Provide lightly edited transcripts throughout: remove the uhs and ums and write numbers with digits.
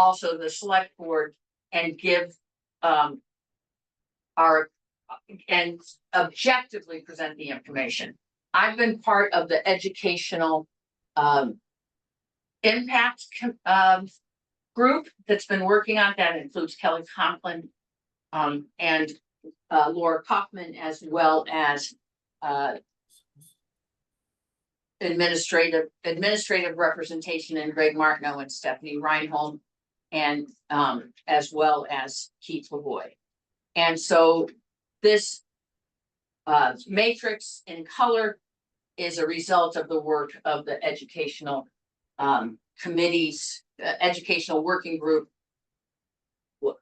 also the select board and give and objectively present the information. I've been part of the educational impact group that's been working on that. It includes Kelly Conklin and Laura Kaufman, as well as administrative representation, and Greg Martineau and Stephanie Reinhold, and as well as Keith LaVoy. And so this matrix in color is a result of the work of the educational committees, educational working group.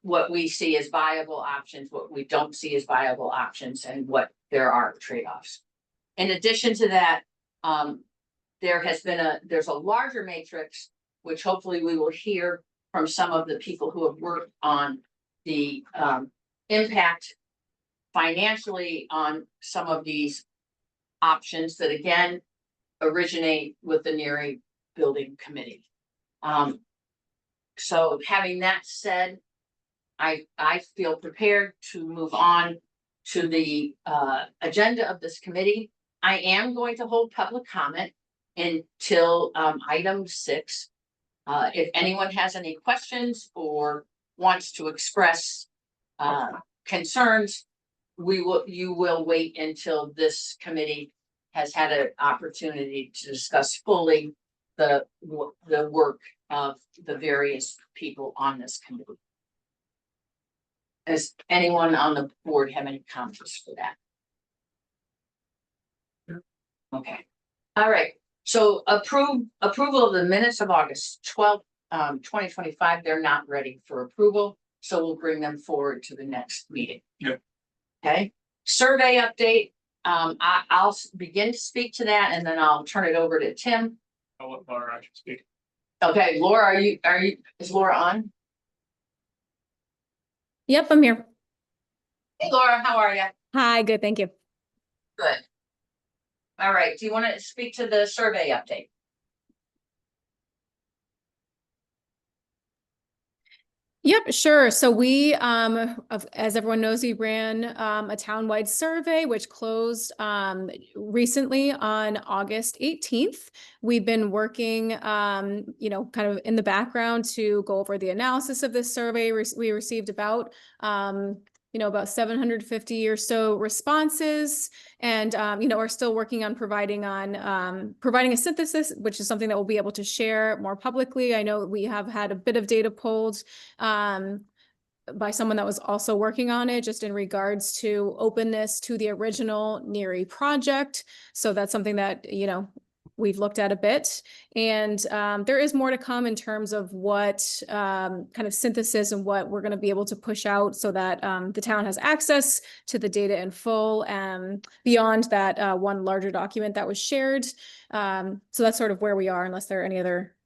What we see as viable options, what we don't see as viable options, and what there are trade-offs. In addition to that, there's a larger matrix, which hopefully we will hear from some of the people who have worked on the impact financially on some of these options that again originate with the Neary Building Committee. So having that said, I feel prepared to move on to the agenda of this committee. I am going to hold public comment until item 6. If anyone has any questions or wants to express concerns, you will wait until this committee has had an opportunity to discuss fully the work of the various people on this committee. Does anyone on the board have any comments for that? Okay. All right. So approval of the minutes of August 12th, 2025. They're not ready for approval, so we'll bring them forward to the next meeting. Yep. Okay. Survey update. I'll begin to speak to that, and then I'll turn it over to Tim. I'll let Laura actually speak. Okay, Laura, is Laura on? Yep, I'm here. Hey, Laura, how are you? Hi, good, thank you. Good. All right, do you want to speak to the survey update? Yep, sure. So we, as everyone knows, we ran a townwide survey, which closed recently on August 18th. We've been working, kind of in the background to go over the analysis of this survey. We received about 750 or so responses, and are still working on providing a synthesis, which is something that we'll be able to share more publicly. I know we have had a bit of data pulled by someone that was also working on it, just in regards to openness to the original Neary project. So that's something that we've looked at a bit, and there is more to come in terms of what kind of synthesis and what we're going to be able to push out so that the town has access to the data in full, beyond that one larger document that was shared. So that's sort of where we are, unless there are any other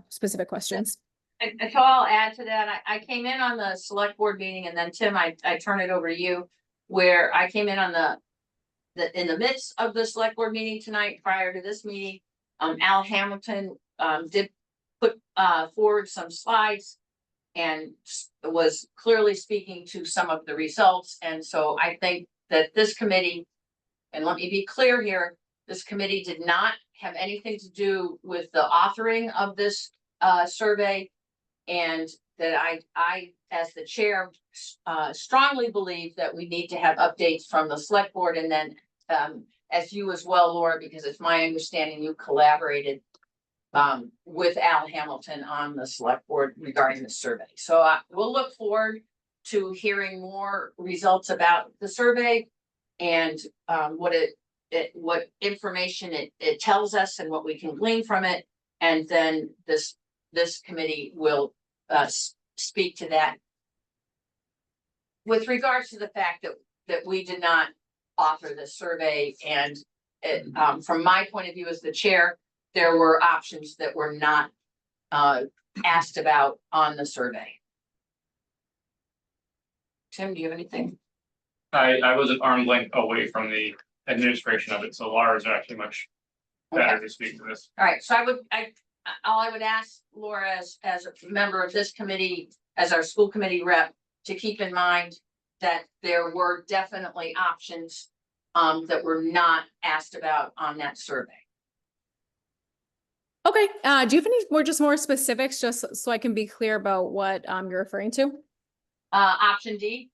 specific questions. And so I'll add to that. I came in on the select board meeting, and then Tim, I turn it over to you, where I came in on in the midst of the select board meeting tonight, prior to this meeting. Al Hamilton did put forward some slides and was clearly speaking to some of the results. And so I think that this committee, and let me be clear here, this committee did not have anything to do with the authoring of this survey, and that I as the chair strongly believe that we need to have updates from the select board, and then as you as well, Laura, because it's my understanding you collaborated with Al Hamilton on the select board regarding the survey. So we'll look forward to hearing more results about the survey and what information it tells us and what we can glean from it. And then this committee will speak to that. With regards to the fact that we did not author the survey, and from my point of view as the chair, there were options that were not asked about on the survey. Tim, do you have anything? I was at arm's length away from the administration of it, so Laura is actually much better to speak to this. All right, so all I would ask Laura as a member of this committee, as our school committee rep, to keep in mind that there were definitely options that were not asked about on that survey. Okay, do you have any more specifics, just so I can be clear about what you're referring to? Option D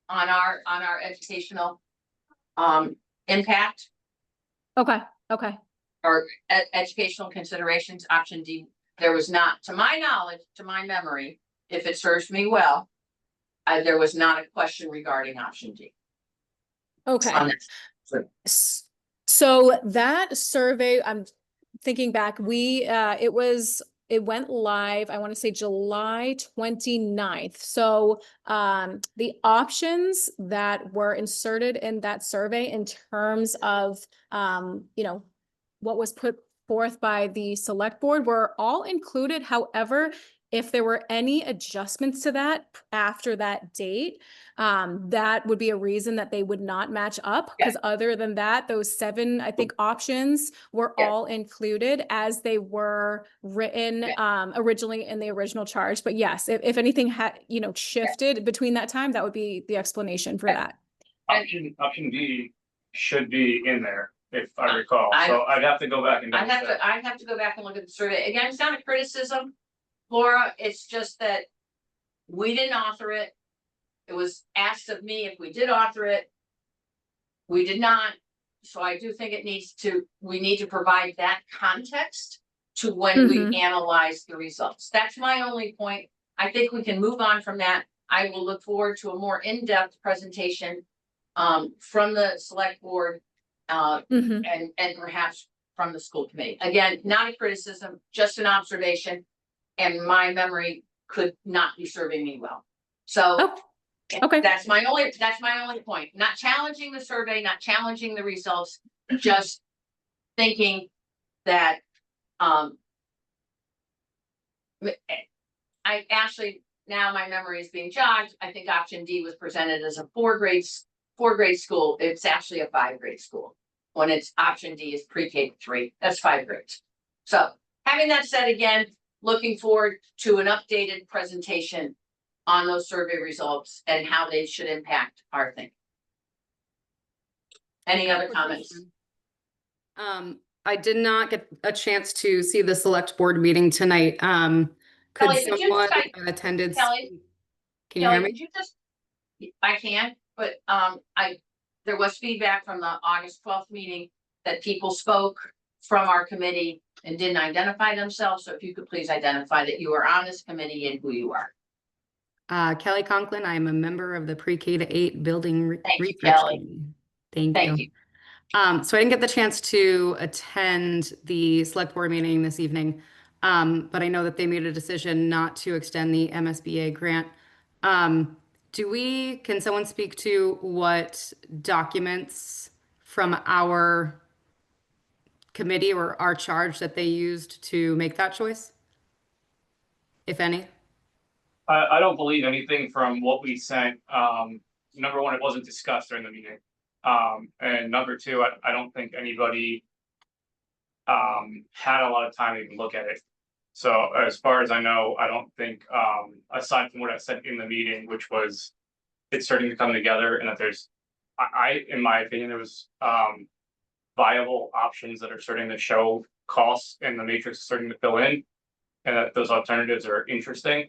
on our educational impact Okay, or educational considerations, option D, there was not, to my knowledge, to my memory, if it serves me well, there was not a question regarding option D. okay. On this. So that survey, I'm thinking back, it went live, I want to say July 29th. So the options that were inserted in that survey in terms of what was put forth by the select board were all included. However, if there were any adjustments to that after that date, that would be a reason that they would not match up. Because other than that, those 7, I think, options were all included as they were written originally in the original charge. But yes, if anything had, shifted between that time, that would be the explanation for that. Option D should be in there, if I recall. So I'd have to go back and. I'd have to go back and look at the survey. Again, it's not a criticism, Laura, it's just that we didn't author it. It was asked of me if we did author it. We did not. So I do think we need to provide that context to when we analyze the results. That's my only point. I think we can move on from that. I will look forward to a more in-depth presentation from the select board and perhaps from the school committee. Again, not a criticism, just an observation. And my memory could not be serving me well. So okay, that's my only point. Not challenging the survey, not challenging the results, just thinking that now my memory is being jogged. I think option D was presented as a 4-grade school. It's actually a 5-grade school. When it's option D is pre-K 3, that's 5 grades. So having that said, again, looking forward to an updated presentation on those survey results and how they should impact our thinking. Any other comments? I did not get a chance to see the select board meeting tonight. Could Kelly, someone attended? Kelly, can you hear me? Could you just, I can, but there was feedback from the August 12th meeting that people spoke from our committee and didn't identify themselves. So if you could please identify that you are on this committee and who you are. Kelly Conklin. I'm a member of the Pre-K-8 building research Kelly. committee. Thank you. So I didn't get the chance to attend the select board meeting this evening, but I know that they made a decision not to extend the MSBA grant. Can someone speak to what documents from our committee or our charge that they used to make that choice, if any? I don't believe anything from what we sent. Number one, it wasn't discussed during the meeting. And number two, I don't think anybody had a lot of time to even look at it. So as far as I know, I don't think, aside from what I said in the meeting, which was it's starting to come together and that there's, in my opinion, there was viable options that are starting to show costs and the matrix is starting to fill in and that those alternatives are interesting,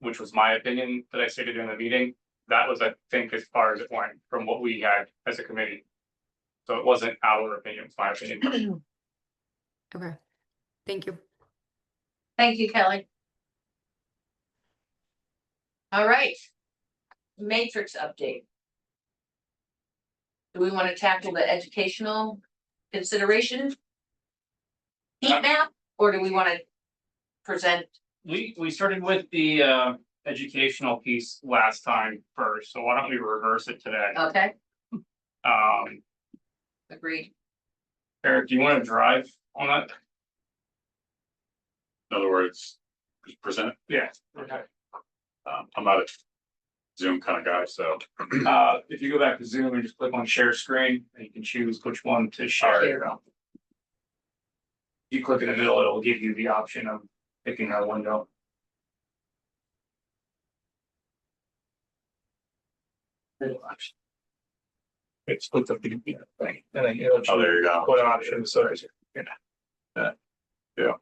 which was my opinion that I stated during the meeting. That was, I think, as far as it went from what we had as a committee. So it wasn't our opinion, it's my opinion. Okay, thank you. Thank you, Kelly. All right. Matrix update. Do we want to tackle the educational consideration heat map, or do we want to present? We started with the educational piece last time first, so why don't we reverse it today? Okay. Agreed. Eric, do you want to drive on that? In other words, just present it. Yeah. Okay. I'm not a Zoom kind of guy, so. If you go back to Zoom and just click on share screen, and you can choose which one to share. There you go. you click in the middle, it'll give you the option of picking a window. It splits up the thing, and then it'll Oh, there you go. what option, so yeah. Yeah. Yeah.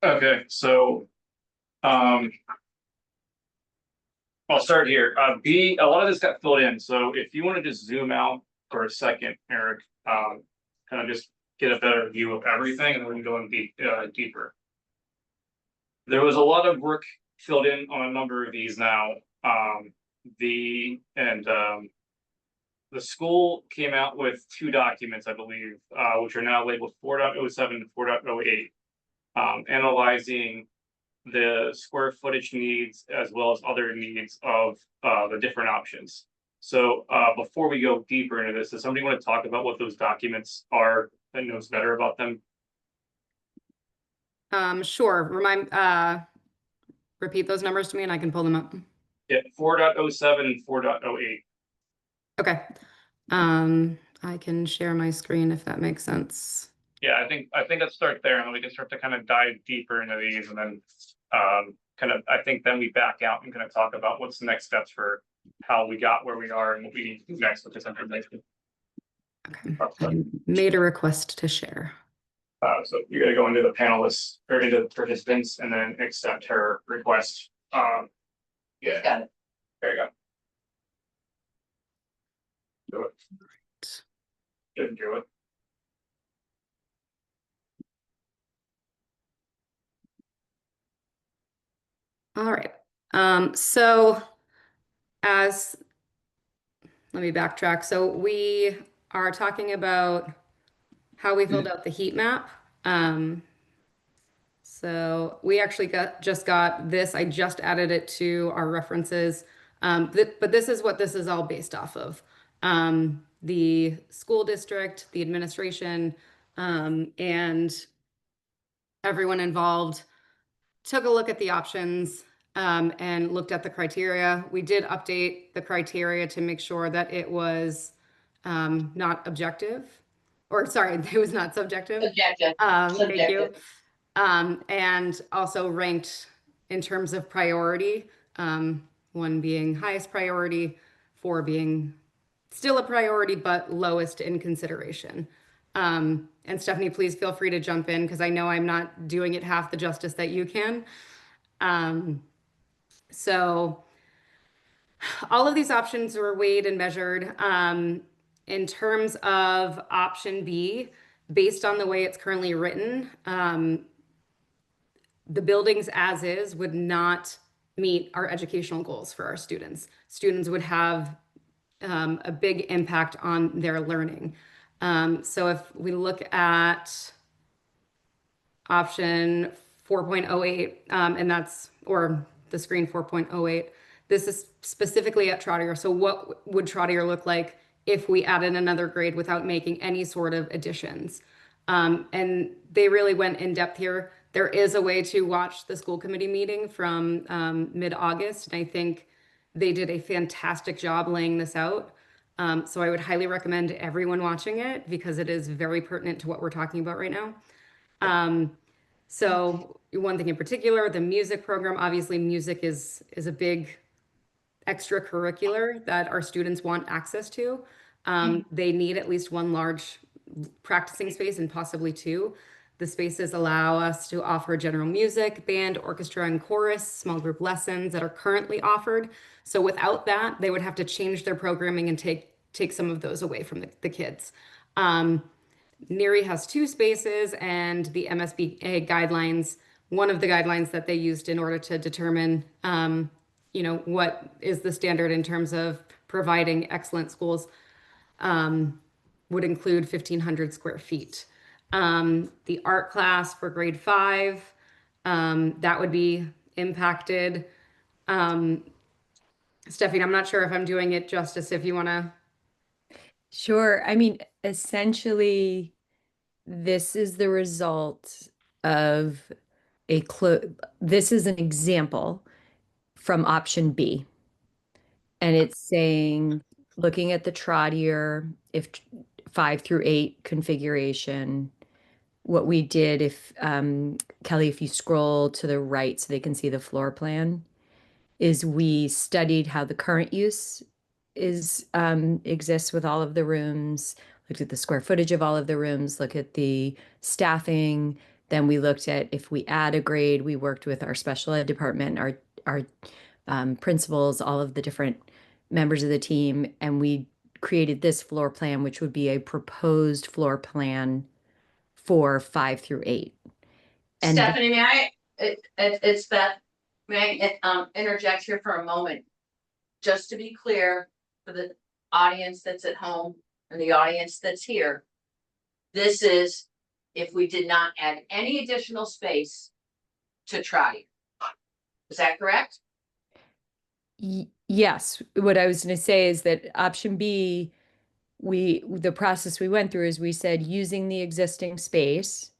Okay, so, I'll start here. B, a lot of this got filled in, so if you want to just zoom out for a second, Eric, kind of just get a better view of everything, and then we can go in deeper. There was a lot of work filled in on a number of these now. The school came out with 2 documents, I believe, which are now labeled 4.07 and 4.08, analyzing the square footage needs as well as other needs of the different options. So before we go deeper into this, does somebody want to talk about what those documents are and knows better about them? Sure. Repeat those numbers to me and I can pull them up. Yeah, 4.07 and 4.08. Okay. I can share my screen if that makes sense. Yeah, I think let's start there, and then we can start to kind of dive deeper into these, and then I think then we back out and kind of talk about what's the next steps for how we got where we are and what we need to do next with this information. Okay. I made a request to share. So you're gonna go into the panelists or into the participants and then accept her request. Yeah, Got it. there you go. Do it. Didn't do it. All right. So let me backtrack. So we are talking about how we filled out the heat map. So we actually just got this. I just added it to our references. But this is what this is all based off of. The school district, the administration, and everyone involved took a look at the options and looked at the criteria. We did update the criteria to make sure that it was not objective, or sorry, it was not subjective. Subjective. Thank you. And also ranked in terms of priority, 1 being highest priority, 4 being still a priority, but lowest in consideration. And Stephanie, please feel free to jump in because I know I'm not doing it half the justice that you can. So all of these options were weighed and measured. In terms of option B, based on the way it's currently written, the buildings as is would not meet our educational goals for our students. Students would have a big impact on their learning. So if we look at option 4.08, and that's, or the screen 4.08, this is specifically at Trotter. So what would Trotter look like if we added another grade without making any sort of additions? And they really went in depth here. There is a way to watch the school committee meeting from mid-August, and I think they did a fantastic job laying this out. So I would highly recommend everyone watching it because it is very pertinent to what we're talking about right now. So one thing in particular, the music program, obviously music is a big extracurricular that our students want access to. They need at least 1 large practicing space and possibly 2. The spaces allow us to offer general music, band, orchestra, and chorus, small group lessons that are currently offered. So without that, they would have to change their programming and take some of those away from the kids. NERI has 2 spaces, and the MSBA guidelines, one of the guidelines that they used in order to determine, what is the standard in terms of providing excellent schools, would include 1,500 square feet. The art class for grade 5, that would be impacted. Stephanie, I'm not sure if I'm doing it justice, if you want to. Sure. I mean, essentially, this is the result of this is an example from option B. And it's saying, looking at the trottier, if 5 through 8 configuration, what we did, if Kelly, if you scroll to the right so they can see the floor plan, is we studied how the current use exists with all of the rooms, looked at the square footage of all of the rooms, look at the staffing. Then we looked at if we add a grade, we worked with our special ed department, our principals, all of the different members of the team, and we created this floor plan, which would be a proposed floor plan for 5 through 8. And Stephanie, it's Beth, may I interject here for a moment? Just to be clear for the audience that's at home and the audience that's here. This is if we did not add any additional space to Trotty. Is that correct? Yes, what I was going to say is that option B, the process we went through is we said using the existing space.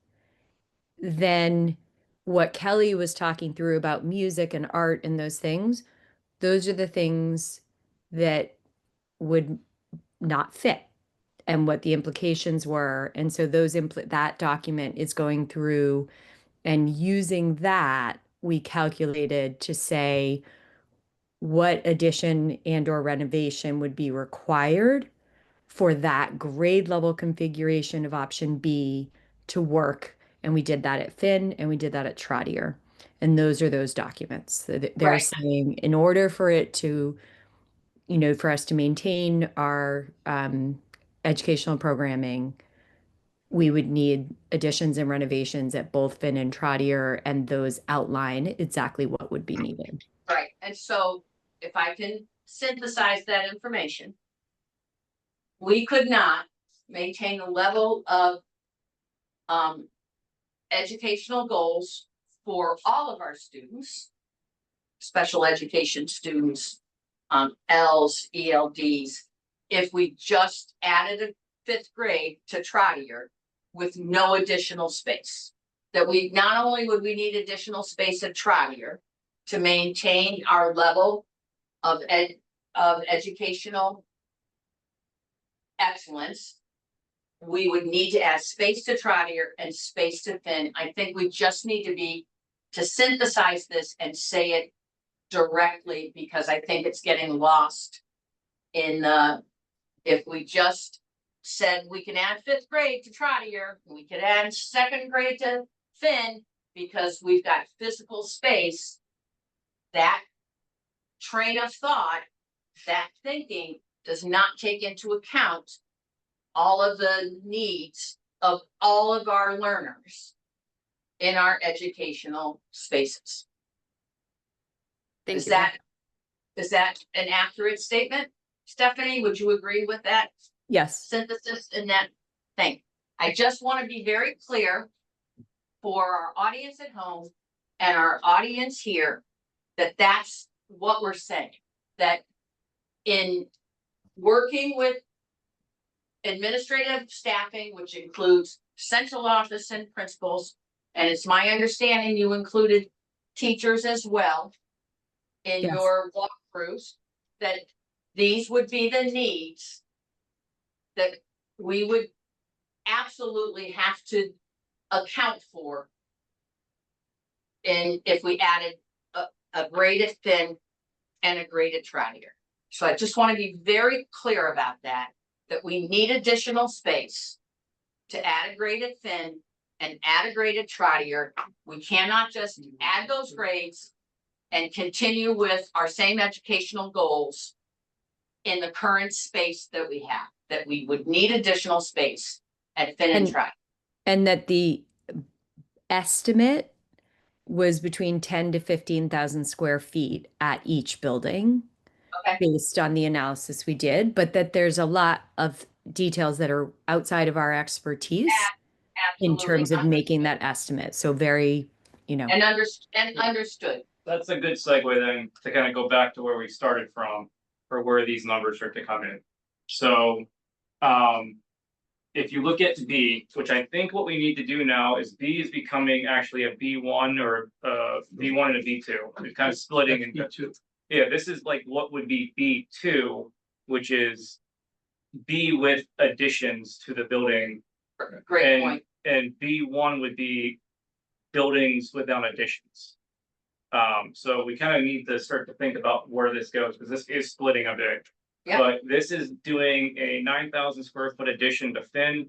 Then what Kelly was talking through about music and art and those are the things that would not fit and what the implications were. And so that document is going through, and using that, we calculated to say what addition and or renovation would be required for that grade level configuration of option B to work. And we did that at Finn and we did that at Trottier. And those are those documents. They're Right. saying in order for it to, for us to maintain our educational programming, we would need additions and renovations at both Finn and Trottier, and those outline exactly what would be needed. Right, and so if I can synthesize that information, we could not maintain the level of educational goals for all of our students, special education students, Ls, ELDs, if we just added a 5th grade to Trottier with no additional space. That we not only would we need additional space at Trottier to maintain our level of educational excellence, we would need to add space to Trottier and space to Finn. I think we just need to synthesize this and say it directly, because I think it's getting lost in if we just said we can add 5th grade to Trottier, we could add 2nd grade to Finn because we've got physical space. That train of thought, that thinking does not take into account all of the needs of all of our learners in our educational spaces. Is that an accurate statement? Stephanie, would you agree with that Yes. synthesis in that thing? I just want to be very clear for our audience at home and our audience here that that's what we're saying. That in working with administrative staffing, which includes central office and principals, and it's my understanding you included teachers as well in Yes. your walkthroughs, that these would be the needs that we would absolutely have to account for. And if we added a graded Finn and a graded Trottier. So I just want to be very clear about that we need additional space to add a graded Finn and add a graded Trottier. We cannot just add those grades and continue with our same educational goals in the current space that we have, that we would need additional space at Finn and Trottier. And that the estimate was between 10 to 15,000 square feet at each building. Okay. Based on the analysis we did, but that there's a lot of details that are outside of our expertise in terms of making that estimate. So very, and understood. That's a good segue then to kind of go back to where we started from for where these numbers are to come in. So if if you look at B, which I think what we need to do now is B is becoming actually a B1 or B1 and a B2. It's kind of splitting into B2. yeah, this is like what would be B2, which is B with additions to the building. Great point. And B1 would be buildings without additions. So we kind of need to start to think about where this goes, because this is splitting a bit. Yeah. But this is doing a 9,000 square foot addition to Finn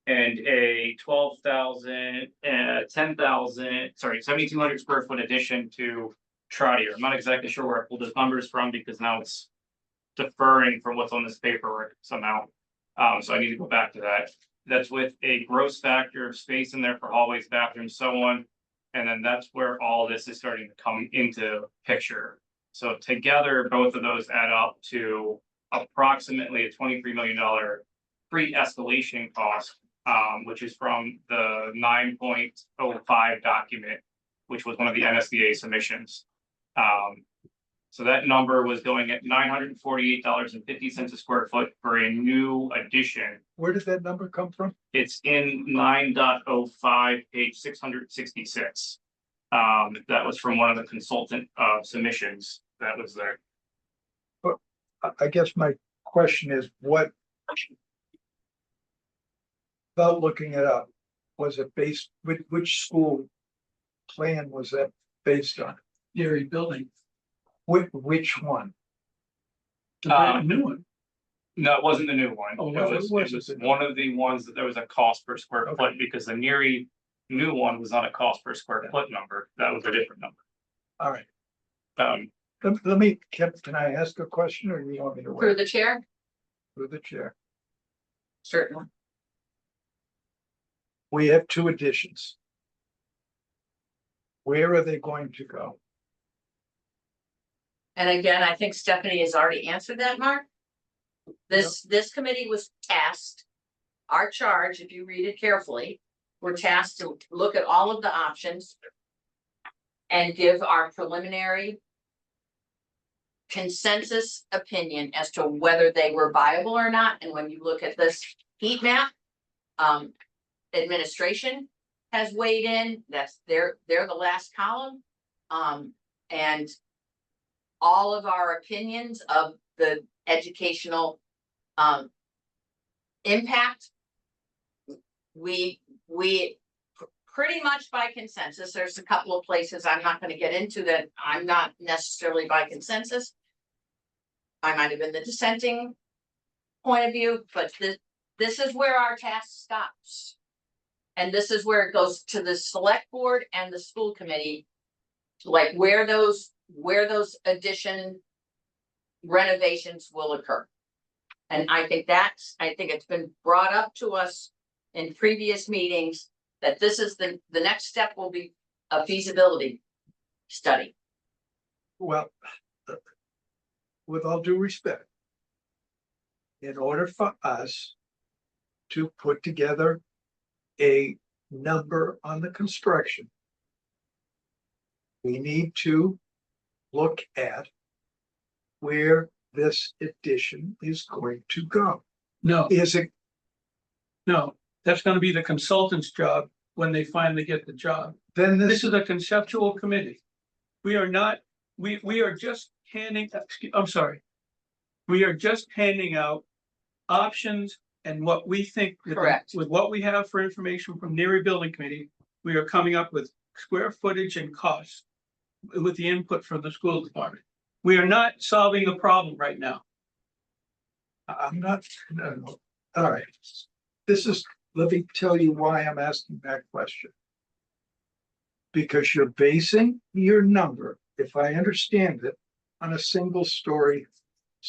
and a 12,000, 10,000, sorry, 7,200 square foot addition to Trotter. I'm not exactly sure where I pulled those numbers from because now it's deferring from what's on this paperwork somehow. So I need to go back to that. That's with a gross factor of space in there for hallways, bathrooms, so on. And then that's where all this is starting to come into picture. So together, both of those add up to approximately a $23 million pre-escalation cost, which is from the 9.05 document, which was one of the NSDA submissions. So that number was going at $948.50 a square foot for a new addition. Where did that number come from? It's in 9.05, page 666. That was from one of the consultant submissions that was there. I guess my question is what, without looking it up, was it based, which school plan was that based on? Gary building, Which one? the brand new one. No, it wasn't the new one. Oh, It it was one of the ones that there was a cost per square Okay. foot, because the Neary new one was not a cost per square foot number. That was a different number. All right, Um, let me, can I ask a question or you want me to Through wait the chair, through the chair? certainly. We have two additions. Where are they going to go? And again, I think Stephanie has already answered that, Mark. This committee was tasked, our charge, if you read it carefully, we're tasked to look at all of the options and give our preliminary consensus opinion as to whether they were viable or not. And when you look at this heat map, administration has weighed in. They're the last column. And all of our opinions of the educational impact, we pretty much by consensus. There's a couple of places I'm not going to get into that I'm not necessarily by consensus. I might have been the dissenting point of view, but this is where our task stops. And this is where it goes to the select board and the school committee, like where those addition renovations will occur. And I think it's been brought up to us in previous meetings that this is the next step will be a feasibility study. Well, with all due respect, in order for us to put together a number on the construction, we need to look at where this addition is going to go. No, Is it, no, that's gonna be the consultant's job when they finally get the job. then This this, is a conceptual committee. We are not, we are just handing, I'm sorry. We are just handing out options and what we think. Correct. With what we have for information from Neary Building Committee, we are coming up with square footage and costs with the input from the school department. We are not solving the problem right now. I'm not, no, all right. This is, let me tell you why I'm asking that question. Because you're basing your number, if I understand it, on a single story.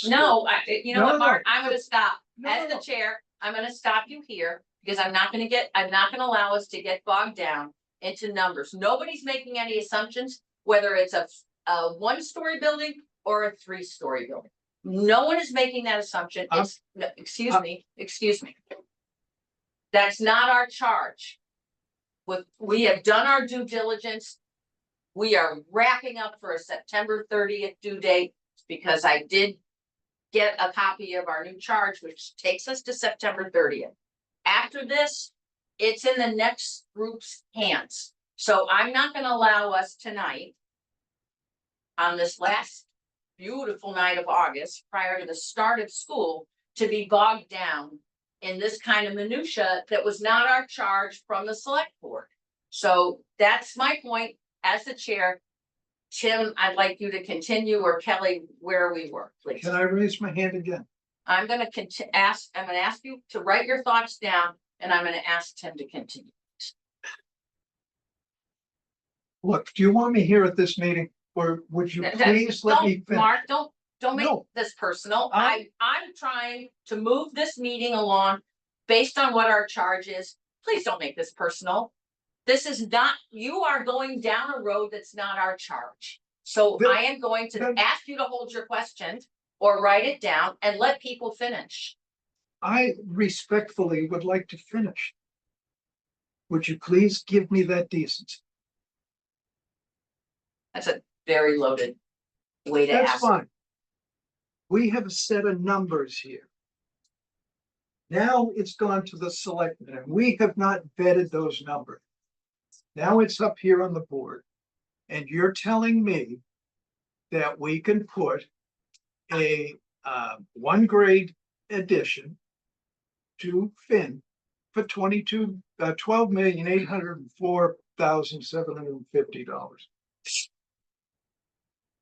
No, you know No, what, no, Mark, no. I'm gonna stop. No, As the no. chair, I'm gonna stop you here because I'm not gonna allow us to get bogged down into numbers. Nobody's making any assumptions, whether it's a one-story building or a three-story building. No one is making that assumption. It's, no, excuse me. That's not our charge. We have done our due diligence. We are wrapping up for a September 30th due date because I did get a copy of our new charge, which takes us to September 30th. after this, it's in the next group's hands. So I'm not gonna allow us tonight on this last beautiful night of August, prior to the start of school, to be bogged down in this kind of minutia that was not our charge from the select board. So that's my point as the chair. Tim, I'd like you to continue, or Kelly, where we were, please. Can I raise my hand again? I'm gonna I'm gonna ask you to write your thoughts down, and I'm gonna ask Tim to continue. Look, do you want me here at this meeting, or would you please let me Don't, finish? Mark, don't make No. this personal. I- I'm trying to move this meeting along based on what our charge is. Please don't make this personal. This is not, you are going down a road that's not our charge. So Then- I am going to then- ask you to hold your question or write it down and let people finish. I respectfully would like to finish. Would you please give me that decency? That's a very loaded way to That's ask. fine. We have a set of numbers here. Now it's gone to the selectmen, and we have not vetted those numbers. Now it's up here on the board, and you're telling me that we can put a one grade addition to Finn for $12,804,750.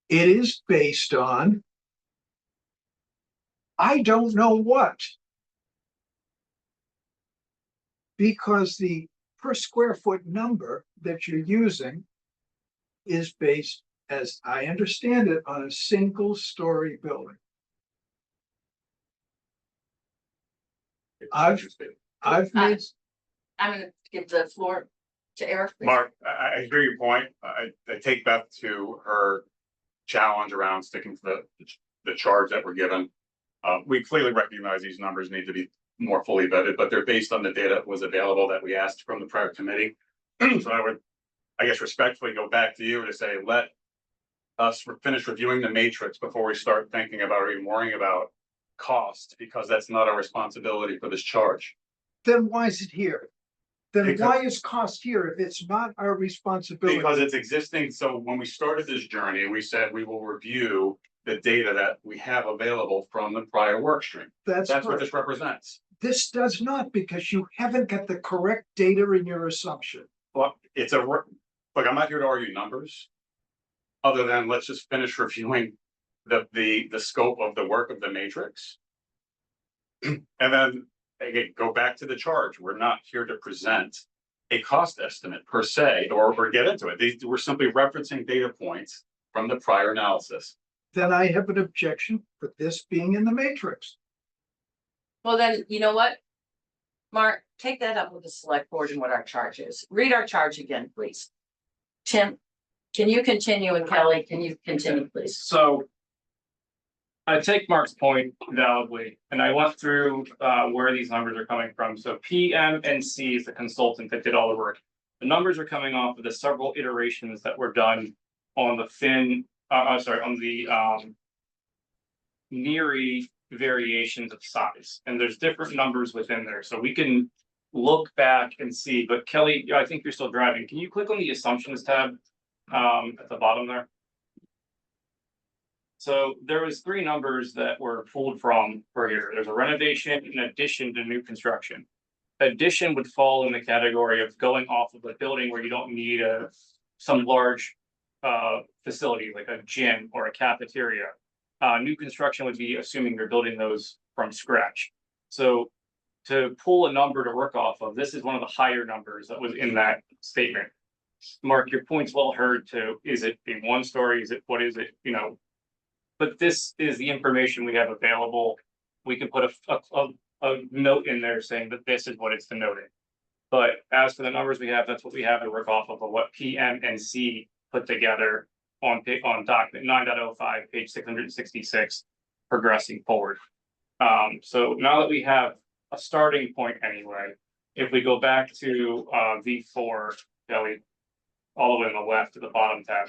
It is based on I don't know what. Because the per square foot number that you're using is based, as I understand it, on a single story building. I've made, I'm gonna give the floor to Eric. please. Mark, I hear your point. I take Beth to her challenge around sticking to the charge that we're given. We clearly recognize these numbers need to be more fully vetted, but they're based on the data that was available that we asked from the prior committee. So I would, I guess, respectfully go back to you to say, let us finish reviewing the matrix before we start thinking about or even worrying about cost, because that's not our responsibility for this charge. then why is it here? Then Because- why is cost here if it's not our responsibility? Because it's existing. So when we started this journey, we said we will review the data that we have available from the prior work stream. That's That's what correct. this represents. This does not, because you haven't got the correct data in your assumption. Well, it's look, I'm not here to argue numbers. Other than let's just finish reviewing the scope of the work of the matrix. And then again, go back to the charge. We're not here to present a cost estimate per se, or get into it. We're simply referencing data points from the prior analysis. Then I have an objection for this being in the matrix. Well, then, you know what? Mark, take that up with the select board and what our charge is. Read our charge again, please. Tim, can you continue, and Kelly, can you continue, please? So I take Mark's point validly, and I went through where these numbers are coming from. So PMNC is the consultant that did all the work. The numbers are coming off of the several iterations that were done on the on the NERI variations of size, and there's different numbers within there, so we can look back and see. But Kelly, I think you're still driving. Can you click on the assumptions tab at the bottom there? So there was 3 numbers that were pulled from per year. There's a renovation in addition to new construction. Addition would fall in the category of going off of a building where you don't need some large facility like a gym or a cafeteria. New construction would be assuming you're building those from scratch. So to pull a number to work off of, this is one of the higher numbers that was in that statement. Mark, your point's well heard too. Is it a 1-story? Is it, what is it? You know, but this is the information we have available. We can put a note in there saying that this is what it's denoting. But as for the numbers we have, that's what we have to work off of what PMNC put together on document 9.05, page 666, progressing forward. So now that we have a starting point anyway, if we go back to V4, Kelly, all the way on the left to the bottom tab.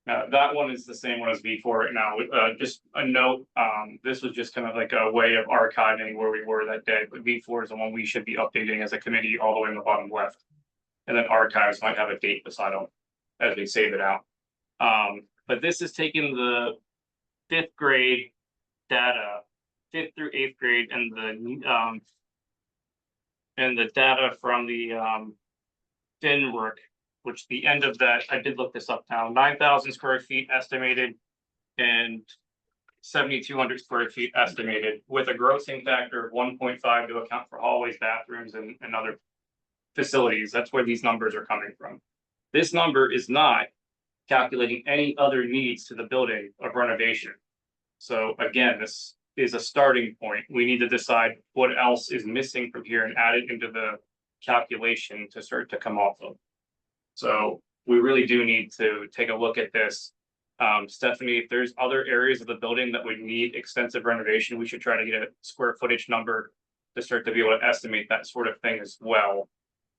That one is the same one as V4 right now. Just a note, this was just kind of like a way of archiving where we were that day, but V4 is the one we should be updating as a committee all the way in the bottom left. And then archives might have a date beside them as we save it out. But this is taking the 5th grade data, 5th through 8th grade, and the data from the fin work, which the end of that, I did look this up now, 9,000 square feet estimated and 7,200 square feet estimated, with a grossing factor of 1.5 to account for hallways, bathrooms, and other facilities. That's where these numbers are coming from. This number is not calculating any other needs to the building of renovation. So again, this is a starting point. We need to decide what else is missing from here and add it into the calculation to start to come off of. So we really do need to take a look at this. Stephanie, if there's other areas of the building that would need extensive renovation, we should try to get a square footage number to start to be able to estimate that sort of thing as well,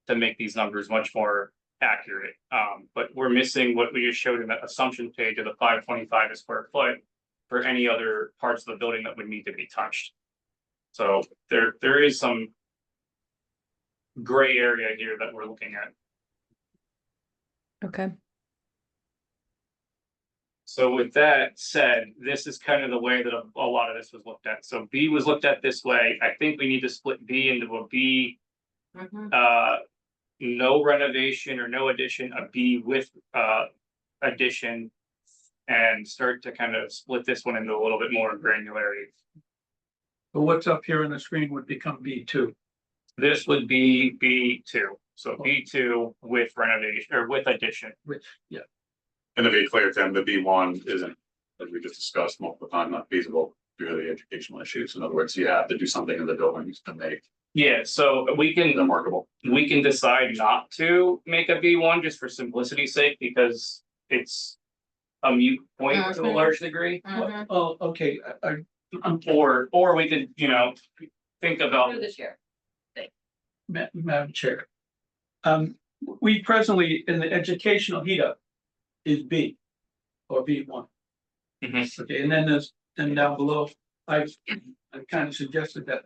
to make these numbers much more accurate. But we're missing what we just showed in that assumption page of the 525 a square foot for any other parts of the building that would need to be touched. So there is some gray area here that we're looking at. Okay. So with that said, this is kind of the way that a lot of this was looked at. So B was looked at this way. I think we need to split B into a B, no renovation or no addition, a B with addition, and start to kind of split this one into a little bit more granularity. But what's up here on the screen would become B2. This would be B2. So B2 with renovation or with addition. Which, yeah. And to be clear, Tim, the B1 isn't, as we just discussed multiple times, not feasible due to the educational issues. In other words, you have to do something in the buildings to make Yeah, so we can them workable. we can decide not to make a B1 just for simplicity's sake, because it's a moot point to a large degree. Oh, okay, Or we could, think about. Do this year. Madam Chair. We presently, in the educational heat up, is B or B1. Okay, and then down below, I kind of suggested that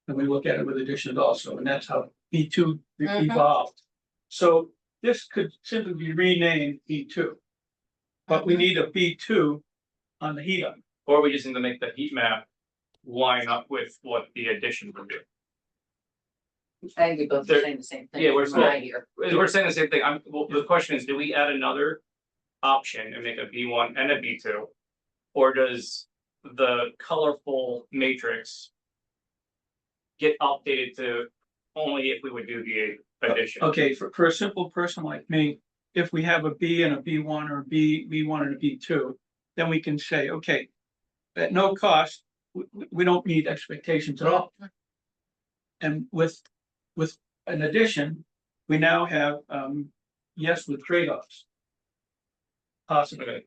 when we look at it with additions also, and that's how B2 evolved. So this could simply be renamed B2. But we need a B2 on the heat up. Or we just need to make the heat map line up with what the addition would do. I think we both There- saying the same thing. yeah, we're from my ear. We're saying the same thing. Well, the question is, do we add another option and make a B1 and a B2? Or does the colorful matrix get updated to only if we would do the addition? Okay, for a simple person like me, if we have a B and a B1 or a B1 and a B2, then we can say, okay, at no cost, we don't need expectations at all. And with an addition, we now have, yes, with trade-offs. Possibly. Okay.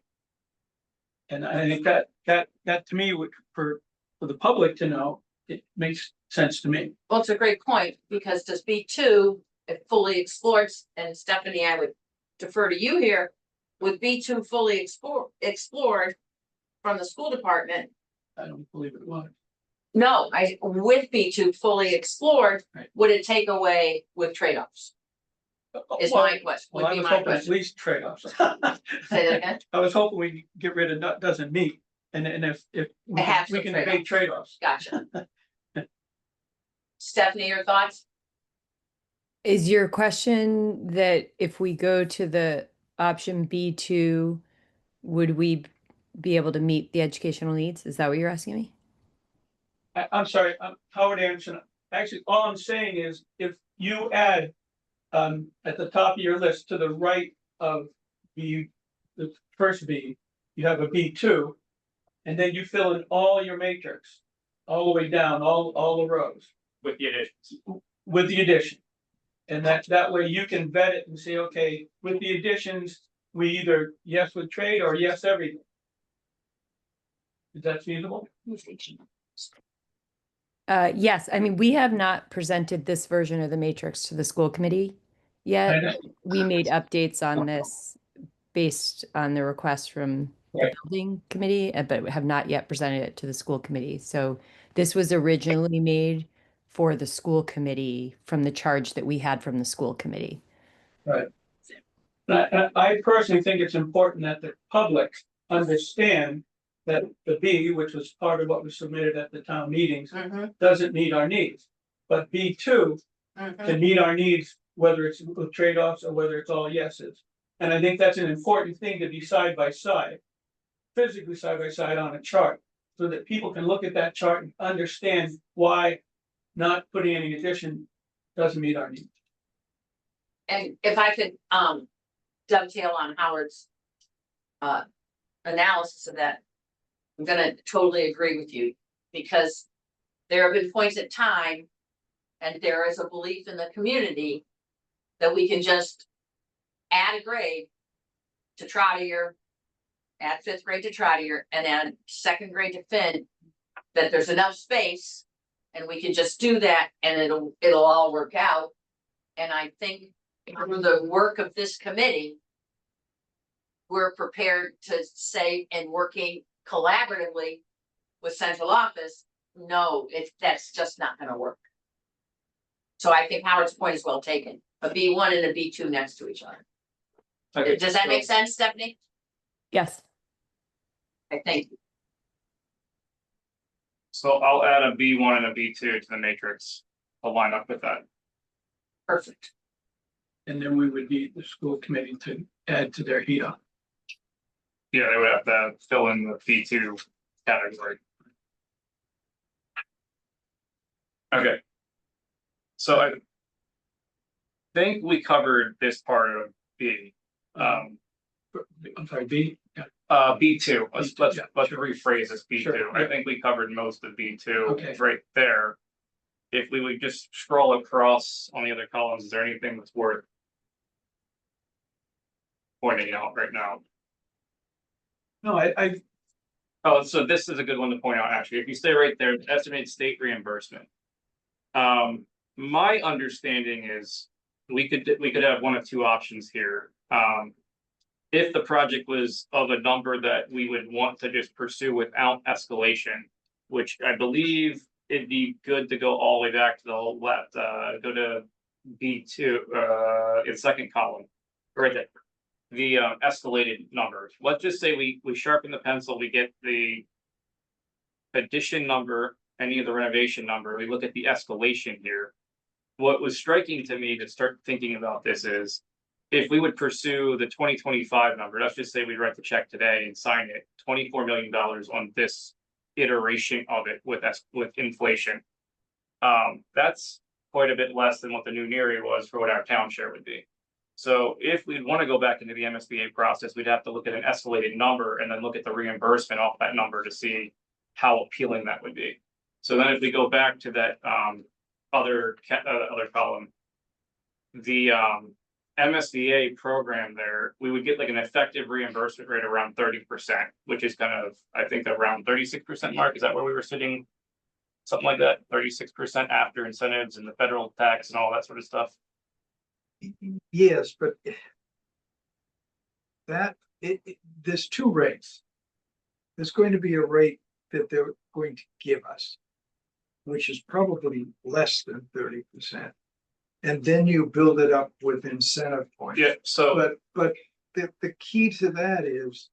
And I think that to me, for the public to know, it makes sense to me. Well, it's a great point, because does B2, if fully explored, and Stephanie, I would defer to you here, with B2 fully explored from the school department. I don't believe it was. No, with B2 fully explored, Right. would it take away with trade-offs? Is my question, Well, I would be was my hoping at question. least trade-offs. Say that again? I was hoping we get rid of not doesn't meet, and if we Have we some can debate trade-offs. Gotcha. Stephanie, your thoughts? Is your question that if we go to the option B2, would we be able to meet the educational needs? Is that what you're asking me? I'm sorry, Howard Anderson. Actually, all I'm saying is if you add at the top of your list to the right of the first B, you have a B2, and then you fill in all your matrix, all the way down, all the rows With the additions. with the addition. And that way you can vet it and say, okay, with the additions, we either yes with trade or yes everything. Is that feasible? Yes, I mean, we have not presented this version of the matrix to the school committee I yet. know. We made updates on this based on the request from the Right. building committee, but have not yet presented it to the school committee. So this was originally made for the school committee from the charge that we had from the school committee. Right. I personally think it's important that the public understand that the B, which was part of what was submitted at the town meetings, Mhm, doesn't meet our needs. But B2 mhm. can meet our needs, whether it's with trade-offs or whether it's all yeses. And I think that's an important thing to be side by side, physically side by side on a chart, so that people can look at that chart and understand why not putting any addition doesn't meet our needs. And if I could, dovetail on Howard's analysis of that, I'm gonna totally agree with you, because there have been points in time, and there is a belief in the community that we can just add a grade to Trotter, add 5th grade to Trotter, and add 2nd grade to Finn, that there's enough space, and we can just do that, and it'll all work out. And I think through the work of this committee, we're prepared to say, and working collaboratively with central office, no, that's just not gonna work. So I think Howard's point is well taken, a B1 and a B2 next to each other. Okay, Does that make so- sense, Stephanie? Yes. I think. So I'll add a B1 and a B2 to the matrix to line up with that. Perfect. And then we would need the school committee to add to their heat on. Yeah, they would have to fill in the B2 category. Okay. So I think we covered this part of B. I'm sorry, B, yeah, B2, let's B2, yeah, let's sure. rephrase this B2. Sure, I yeah. think we covered most of B2 Okay. right there. If we would just scroll across on the other columns, is there anything that's worth pointing out right now? no, I, Oh, so this is a good one to point out, actually. If you stay right there, estimated state reimbursement. My understanding is we could have one of two options here. If the project was of a number that we would want to just pursue without escalation, which I believe it'd be good to go all the way back to the left, go to B2, in second column, right there. The escalated numbers. Let's just say we sharpen the pencil, we get the addition number, any of the renovation number, we look at the escalation here. What was striking to me to start thinking about this is, if we would pursue the 2025 number, let's just say we write the check today and sign it, $24 million on this iteration of it with inflation. That's quite a bit less than what the new NERI was for what our town share would be. So if we'd want to go back into the MSBA process, we'd have to look at an escalated number and then look at the reimbursement off that number to see how appealing that would be. So then if we go back to that other column, the MSBA program there, we would get like an effective reimbursement rate around 30%, which is kind of, I think, around 36% mark. Is that where we were sitting? Something like that, 36% after incentives and the federal tax and all that sort of stuff. Yes, but there's two rates. There's going to be a rate that they're going to give us, which is probably less than 30%. And then you build it up with incentive points. Yeah, so But the key to that is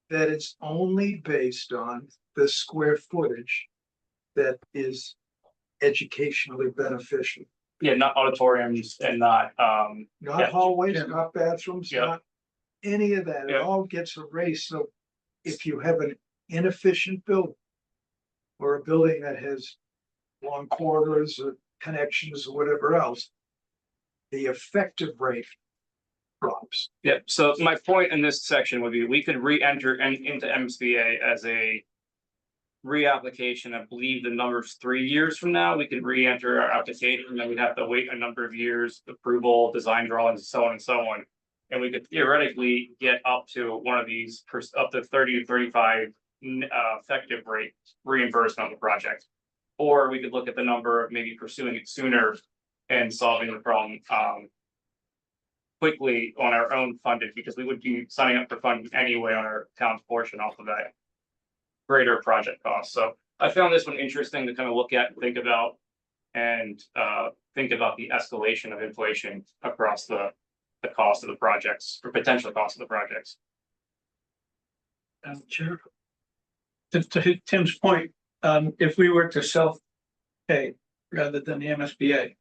that it's only based on the square footage that is educationally beneficial. yeah, not auditoriums and not Not Yeah. hallways, Yeah. not bathrooms, Yeah. not any of that. It Yeah. all gets erased. So if you have an inefficient building or a building that has long corridors or connections or whatever else, the effective rate drops. Yeah, so my point in this section would be, we could re-enter into MSBA as a reapplication. I believe the number's 3 years from now, we could re-enter our application, and then we'd have to wait a number of years, approval, design drawings, so on and so on. And we could theoretically get up to one of these, up to 30 to 35 effective rate reimbursement on the project. Or we could look at the number of maybe pursuing it sooner and solving the problem quickly on our own funded, because we would be signing up for funding anyway on our town's portion off of that greater project cost. So I found this one interesting to kind of look at and think about, and think about the escalation of inflation across the cost of the projects, or potential cost of the projects. Chair. To Tim's point, if we were to self-pay rather than the MSBA,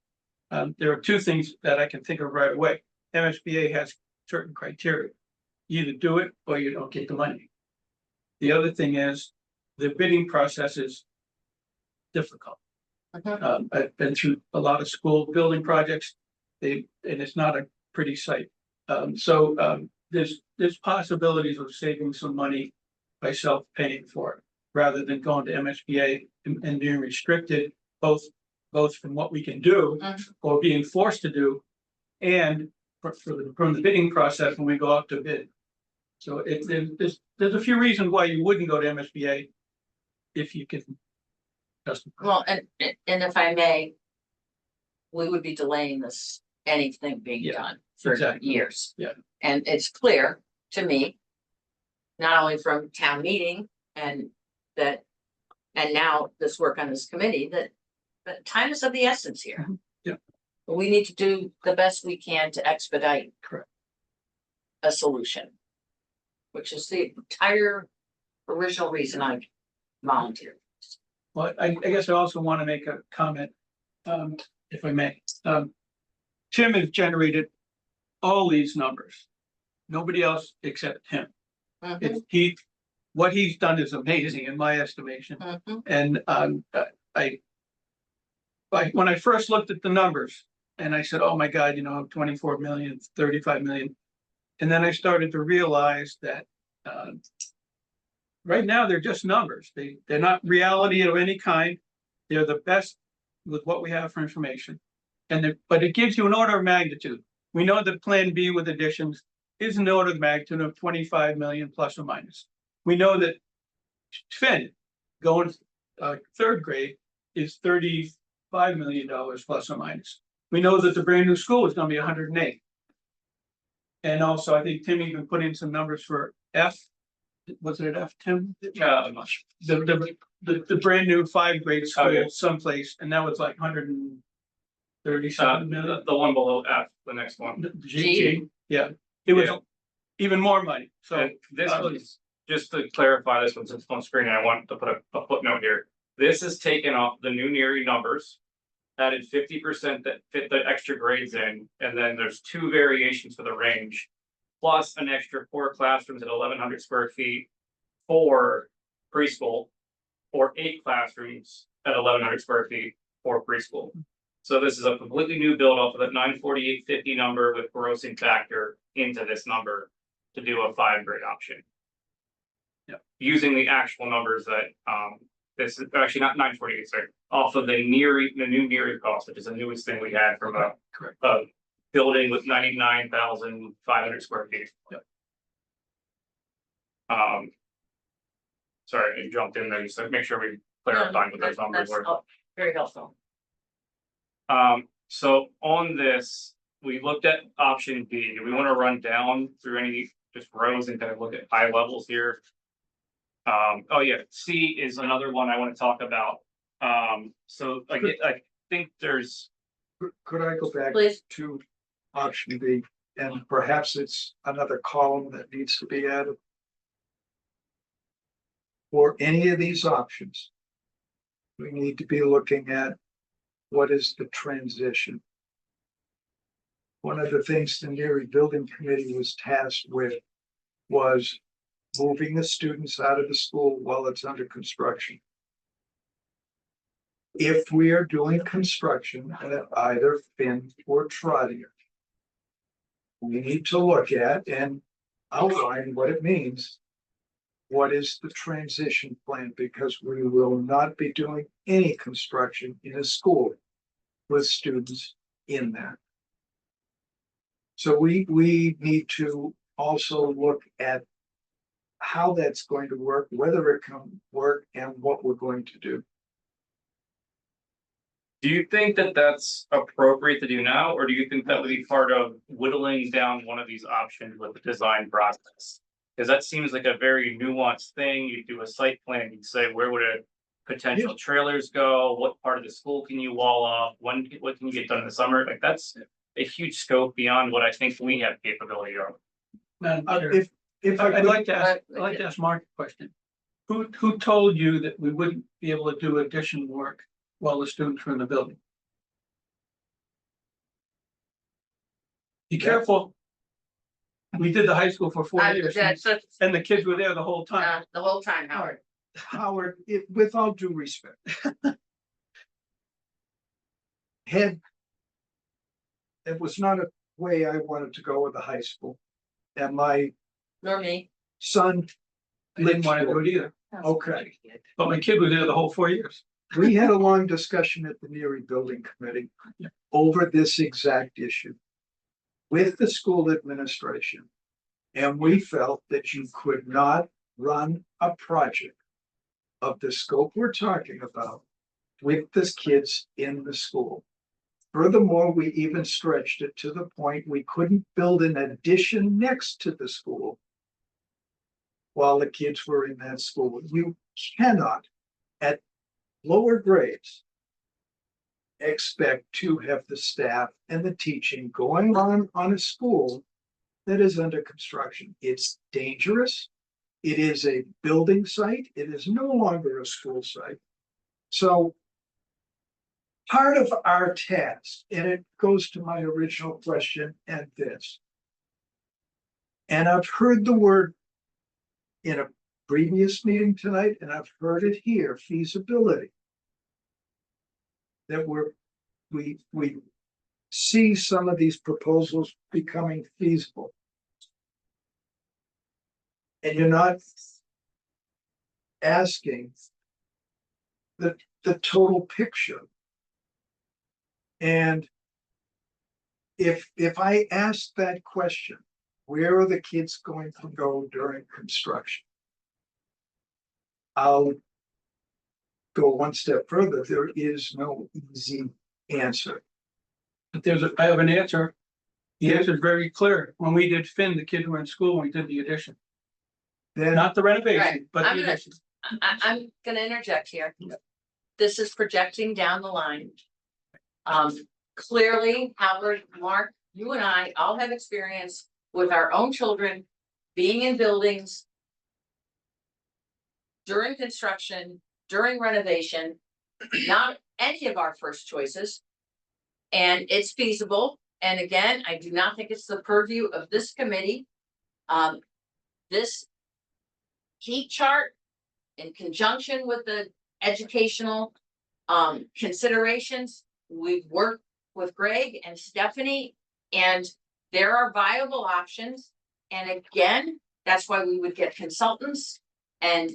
there are two things that I can think of right away. MSBA has certain criteria. You either do it or you don't get the money. The other thing is the bidding process is difficult. I've been through a lot of school building projects. And it's not a pretty sight. There's possibilities of saving some money by self-paying for it, rather than going to MSBA and being restricted, both from what we can do or being forced to do, and from the bidding process when we go out to bid. So there's a few reasons why you wouldn't go to MSBA if you can justify. Well, and if I may, we would be delaying anything being Yeah, done for exactly. years. Yeah. And it's clear to me, not only from town meeting and now this work on this committee, that time is of the essence here. Yeah. We need to do the best we can to expedite. Correct. A solution, which is the entire original reason I volunteered. Well, I guess I also want to make a comment, if I may. Tim has generated all these numbers. Nobody else except him. What he's done is amazing in my estimation. And when I first looked at the numbers and I said, oh my God, 24 million, 35 million. And then I started to realize that right now they're just numbers. They're not reality of any kind. They're the best with what we have for information. But it gives you an order of magnitude. We know that Plan B with additions is an order of magnitude of 25 million plus or minus. We know that Finn going third grade is $35 million plus or minus. We know that the brand new school is going to be 108. And also, I think Tim even put in some numbers for F. Was it F, Tim? I'm not sure. The brand new 5th grade school yeah. someplace, and that was like 137 million. The one below F, the next one. G. Yeah, it was Yeah. even more money. So And this was, just to clarify, this one's on screen, and I want to put a footnote here. This is taken off the new Neary numbers, added 50% that fit the extra grades in, and then there's 2 variations for the range, plus an extra 4 classrooms at 1,100 square feet for preschool, or 8 classrooms at 1,100 square feet for preschool. So this is a completely new build off of that 948.50 number with grossing factor into this number to do a 5 grade option. Yeah. Using the actual numbers that this is actually not 948, sorry, off of the new Neary cost, which is the newest thing we had from a building with 99,500 square feet. Yep. Sorry, I jumped in there just to make sure we clarify what those numbers were. Very helpful. So on this, we looked at option B. Do we want to run down through any just rows and kind of look at high levels here? Oh yeah, C is another one I want to talk about. So I think there's. Could I go back Please. to option B? And perhaps it's another column that needs to be added. For any of these options, we need to be looking at what is the transition. One of the things the Neary Building Committee was tasked with was moving the students out of the school while it's under construction. If we are doing construction at either Finn or Trotter, we need to look at and outline what it means. What is the transition plan? Because we will not be doing any construction in a school with students in that. So we need to also look at how that's going to work, whether it can work, and what we're going to do. Do you think that that's appropriate to do now, or do you think that would be part of whittling down one of these options with the design process? Because that seems like a very nuanced thing. You do a site plan, you say, where would it potential trailers go? What part of the school can you wall off? What can you get done in the summer? Like, that's a huge scope beyond what I think we have capability of. Madam Chair, If I'd like to ask, But- I'd like to ask Mark a question. Who told you that we wouldn't be able to do addition work while the students were in the building? Be careful. We did the high school for 4 years That's and the kids were there the whole time. the whole time, All Howard. right, Howard, with all due respect. Had. It was not a way I wanted to go with the high school. And my Nor me. son, I didn't want to do it either, okay, but my kid was there the whole 4 years. we had a long discussion at the Neary Building Committee over this exact issue with the school administration. And we felt that you could not run a project of the scope we're talking about with the kids in the school. Furthermore, we even stretched it to the point we couldn't build an addition next to the school while the kids were in that school. You cannot, at lower grades, expect to have the staff and the teaching going on a school that is under construction. It's dangerous. It is a building site. It is no longer a school site. So part of our task, and it goes to my original question and this, and I've heard the word in a previous meeting tonight, and I've heard it here, feasibility. That we see some of these proposals becoming feasible. And you're not asking the total picture. And if I ask that question, where are the kids going to go during construction? I'll go one step further. There is no easy answer. But I have an answer. The answer is very clear. When we did Finn, the kids were in school, we did the addition, Then not the renovation, Right. but I'm the gonna- addition. I'm gonna interject here. This is projecting down the line. Clearly, Howard, Mark, you and I all have experience with our own children being in buildings during construction, during renovation, not any of our first choices. And it's feasible. And again, I do not think it's the purview of this committee. This heat chart in conjunction with the educational considerations, we've worked with Greg and Stephanie, and there are viable options. And again, that's why we would get consultants and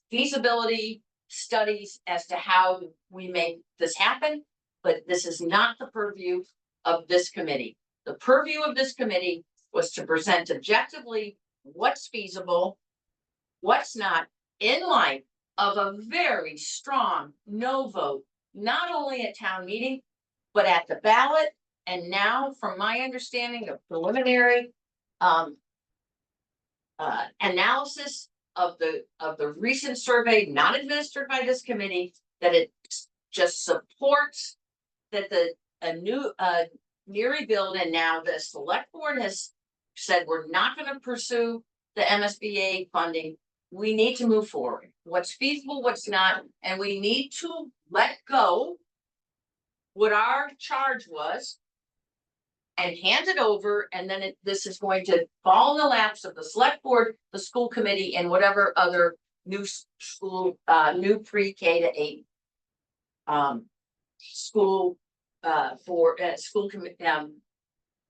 feasibility studies as to how we make this happen. But this is not the purview of this committee. The purview of this committee was to present objectively what's feasible, what's not, in light of a very strong no vote, not only at town meeting, but at the ballot. And now, from my understanding of preliminary analysis of the recent survey, not administered by this committee, that it just supports that a new Neary build, and now the select board has said we're not going to pursue the MSBA funding. We need to move forward. What's feasible, what's not, and we need to let go what our charge was and hand it over, and then this is going to fall in the laps of the select board, the school committee, and whatever other new school, new pre-K to 8 school school committee,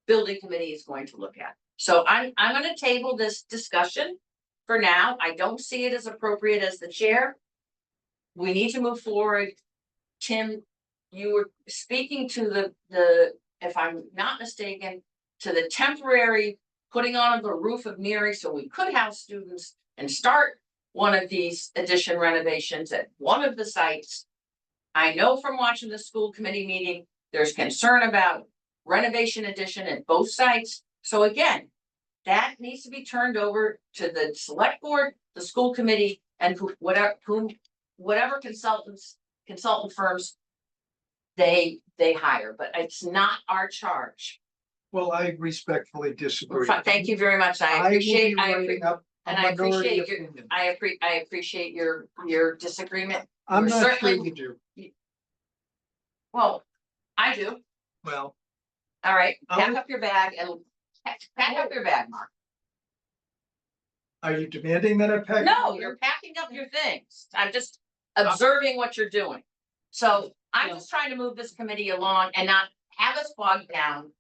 building committee is going to look at. So I'm going to table this discussion for now. I don't see it as appropriate as the chair. We need to move forward. Tim, you were speaking to the, if I'm not mistaken, to the temporary putting on the roof of Neary so we could house students and start one of these addition renovations at one of the sites. I know from watching the school committee meeting, there's concern about renovation addition at both sites. So again, that needs to be turned over to the select board, the school committee, and whatever consultant firms they hire, but it's not our charge. Well, I respectfully disagree. Thank you very much. I will be appreciate, writing up a and I minority appreciate your, opinion. I appreciate your disagreement. I'm You're not sure certainly- you do. Well, I do. Well, All right, pack I'll- up your bag and pack up your bag, Mark. are you demanding that I pack? No, you're packing up your things. I'm just observing what you're doing. So I'm just trying to move this committee along and not have us bogged down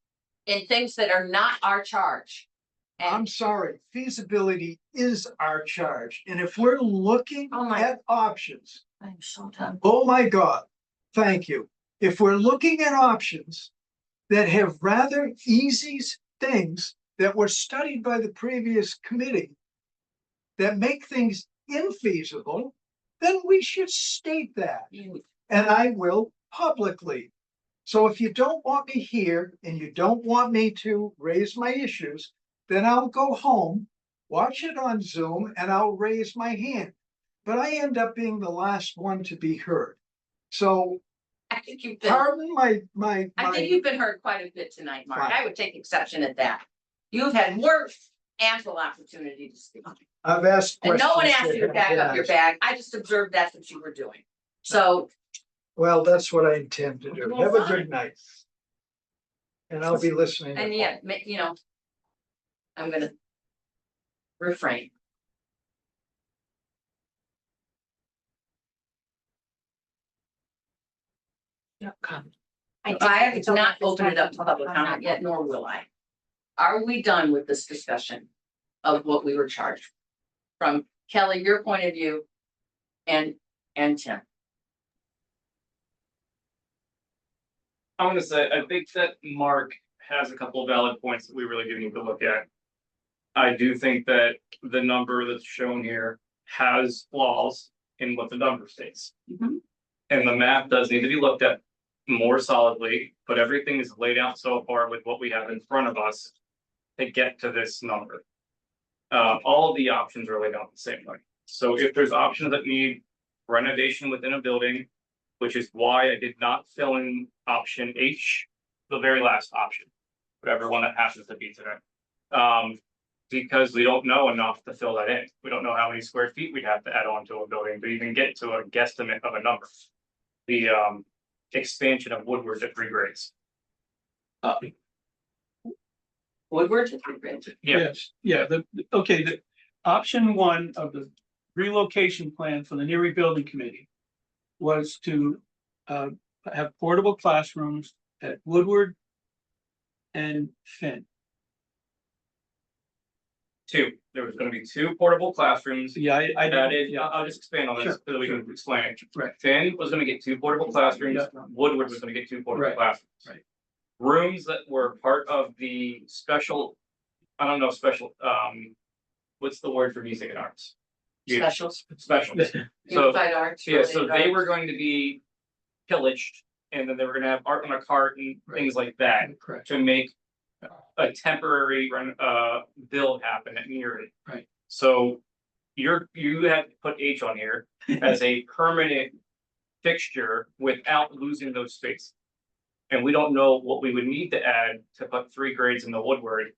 in things that are not our charge. I'm And sorry, feasibility is our charge, and if we're looking Oh my- at options, I'm so done. oh my God, thank you. If we're looking at options that have rather easy things that were studied by the previous committee that make things infeasible, then we should state that, and I will publicly. So if you don't want me here and you don't want me to raise my issues, then I'll go home, watch it on Zoom, and I'll raise my hand. But I end up being the last one to be heard. So I think you've been, pardon my. I think you've been heard quite a bit tonight, Mark. Fine. I would take exception at that. You've had more ample opportunity to speak. I've asked And no one questions asked that you to have pack been up your asked. bag. I just observed that's what you were doing. So Well, that's what I intend to do. Well, Have a fine. good night. And I'll be listening. And at yeah, home. you know, I'm gonna refrain. I have not opened it up to public comment yet, nor will I. Are we done with this discussion of what we were charged? From Kelly, your point of view, and Tim? I'm gonna say, I think that Mark has a couple of valid points that we really do need to look at. I do think that the number that's shown here has flaws in what the number states. Mhm. And the math does need to be looked at more solidly, but everything is laid out so far with what we have in front of us to get to this number. All of the options are laid out the same way. So if there's options that need renovation within a building, which is why I did not fill in option H, the very last option, whatever one that happens to be today. Because we don't know enough to fill that in. We don't know how many square feet we'd have to add on to a building to even get to a guesstimate of a number. The expansion of Woodward to 3 grades. Woodward to 3 grades. Yeah. Yes, yeah, okay, the option 1 of the relocation plan for the Neary Building Committee was to have portable classrooms at Woodward and Finn. 2, there was gonna be 2 portable classrooms. Yeah, I Added, yeah, I'll just expand on this Sure, so that we can explain it. Right. Finn was gonna get 2 portable classrooms, Yeah. Woodward was gonna get 2 portable Right, classrooms. right. Rooms that were part of the special, I don't know, what's the word for music and arts? Yeah, Specials, specials. So, unified arts. yeah, so related they were arts. going to be pillaged, and then they were gonna have art on a cart and things like that correct, to make a temporary build happen at Neary. Right. So you had to put H on here as a permanent fixture without losing those spaces. And we don't know what we would need to add to put 3 grades in the Woodward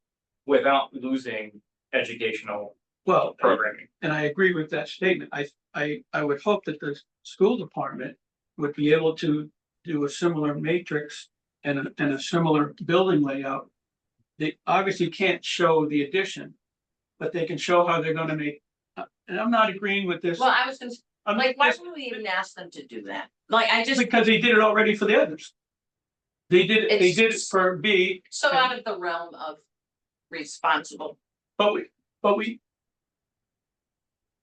without losing educational well, programming. and I agree with that statement. I would hope that the school department would be able to do a similar matrix and a similar building layout. They obviously can't show the addition, but they can show how they're gonna make, and I'm not agreeing with this. Well, I was gonna, I'm like, why just- would we even ask them to do that? Like, I just, Because they did it already for the others. They did it for B, so out of the realm of responsible. but we,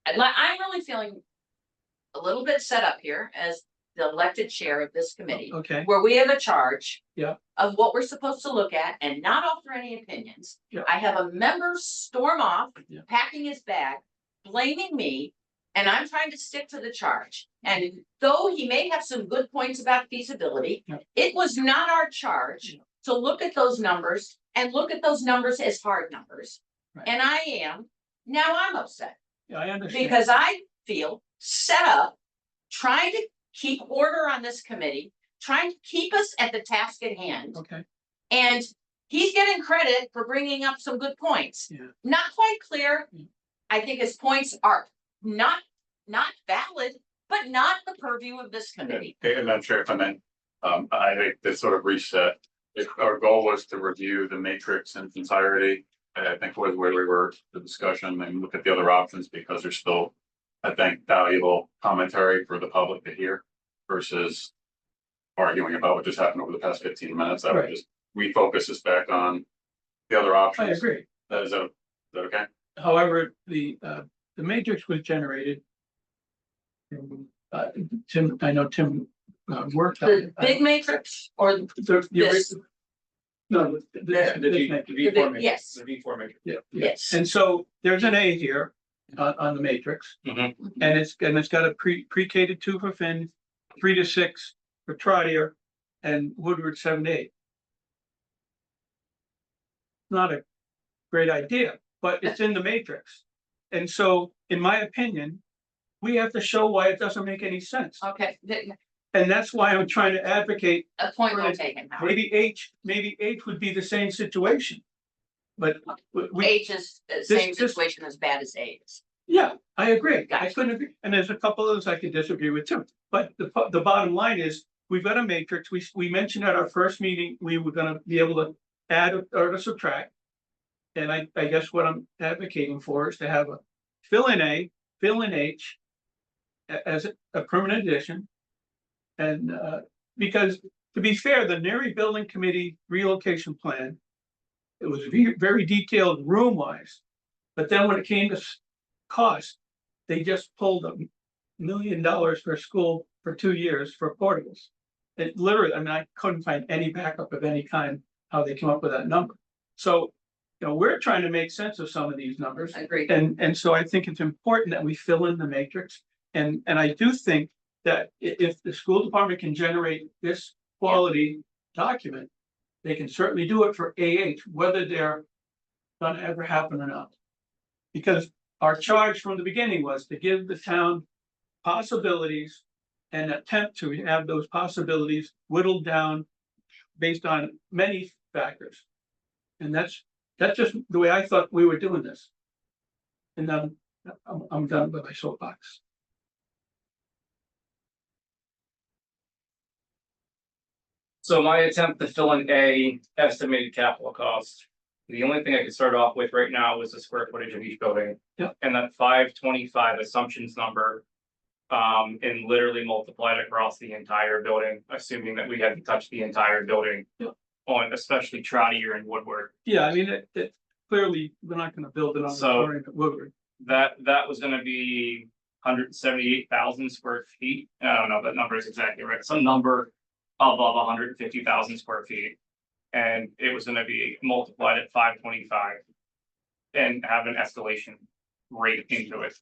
I'm really feeling a little bit set up here as the elected chair of this committee, okay, where we have a charge. Yeah. Of what we're supposed to look at and not offer any opinions. Yeah. I have a member storm off, Yeah. packing his bag, blaming me, and I'm trying to stick to the charge. And though he may have some good points about feasibility, Yeah. it was not our charge to look at those numbers and look at those numbers as hard numbers. Right. And now I'm upset Yeah, I understand. because I feel set up, trying to keep order on this committee, trying to keep us at the task at hand. Okay, And he's getting credit for bringing up some good points. Yeah. Not quite clear. Yeah. I think his points are not valid, but not the purview of this committee. Okay, and Madam Chair, if I may, I think this sort of reset, if our goal was to review the matrix in its entirety, I think was where we were, the discussion, and look at the other options, because there's still, I think, valuable commentary for the public to hear versus arguing about what just happened over the past 15 minutes. I would Right. just refocus us back on the other I options. agree. Is that okay? However, the matrix was generated. Tim, I know Tim worked on The it. big matrix or The this? No, The V4 matrix. Yes. The V4 matrix. Yeah, Yes. and so there's an A here on the matrix, and it's got a pre-K to 2 for Finn, 3 to 6 for Trotter, and Woodward 7 to 8. Not a great idea, but it's in the matrix. And so, in my opinion, we have to show why it doesn't make any sense. Okay, And that's why I'm trying to advocate, a point well taken, Howard. maybe H would be the same situation. But we, H is the same this- situation as bad as A is. yeah, I agree. I Gotcha. couldn't agree. And there's a couple of those I could disagree with too. But the bottom line is, we've got a matrix. We mentioned at our first meeting, we were gonna be able to add or to subtract. And I guess what I'm advocating for is to have a fill in A, fill in H as a permanent addition. And because, to be fair, the Neri Building Committee relocation plan, it was very detailed room wise. But then when it came to cost, they just pulled $1 million for a school for 2 years for portables. It literally, I mean, I couldn't find any backup of any kind, how they came up with that number. So, we're trying to make sense of some of these numbers. Agreed. And so I think it's important that we fill in the matrix. And I do think that if the school department can generate this quality document, they can certainly do it for AH, whether they're gonna ever happen or not. Because our charge from the beginning was to give the town possibilities and attempt to have those possibilities whittled down based on many factors. And that's just the way I thought we were doing this. And I'm done with my soapbox. So my attempt to fill in A, estimated capital cost. The only thing I could start off with right now was the square footage of each building. Yep. And that 525 assumptions number. And literally multiplied across the entire building, assuming that we had to touch the entire building. Yep. On especially Trotter and Woodward. Yeah, I mean, it clearly, we're not gonna build it on the So- Torrent at Woodward. That was gonna be 178,000 square feet. I don't know if that number is exactly right. Some number above 150,000 square feet. And it was gonna be multiplied at 525. And have an escalation rate into it.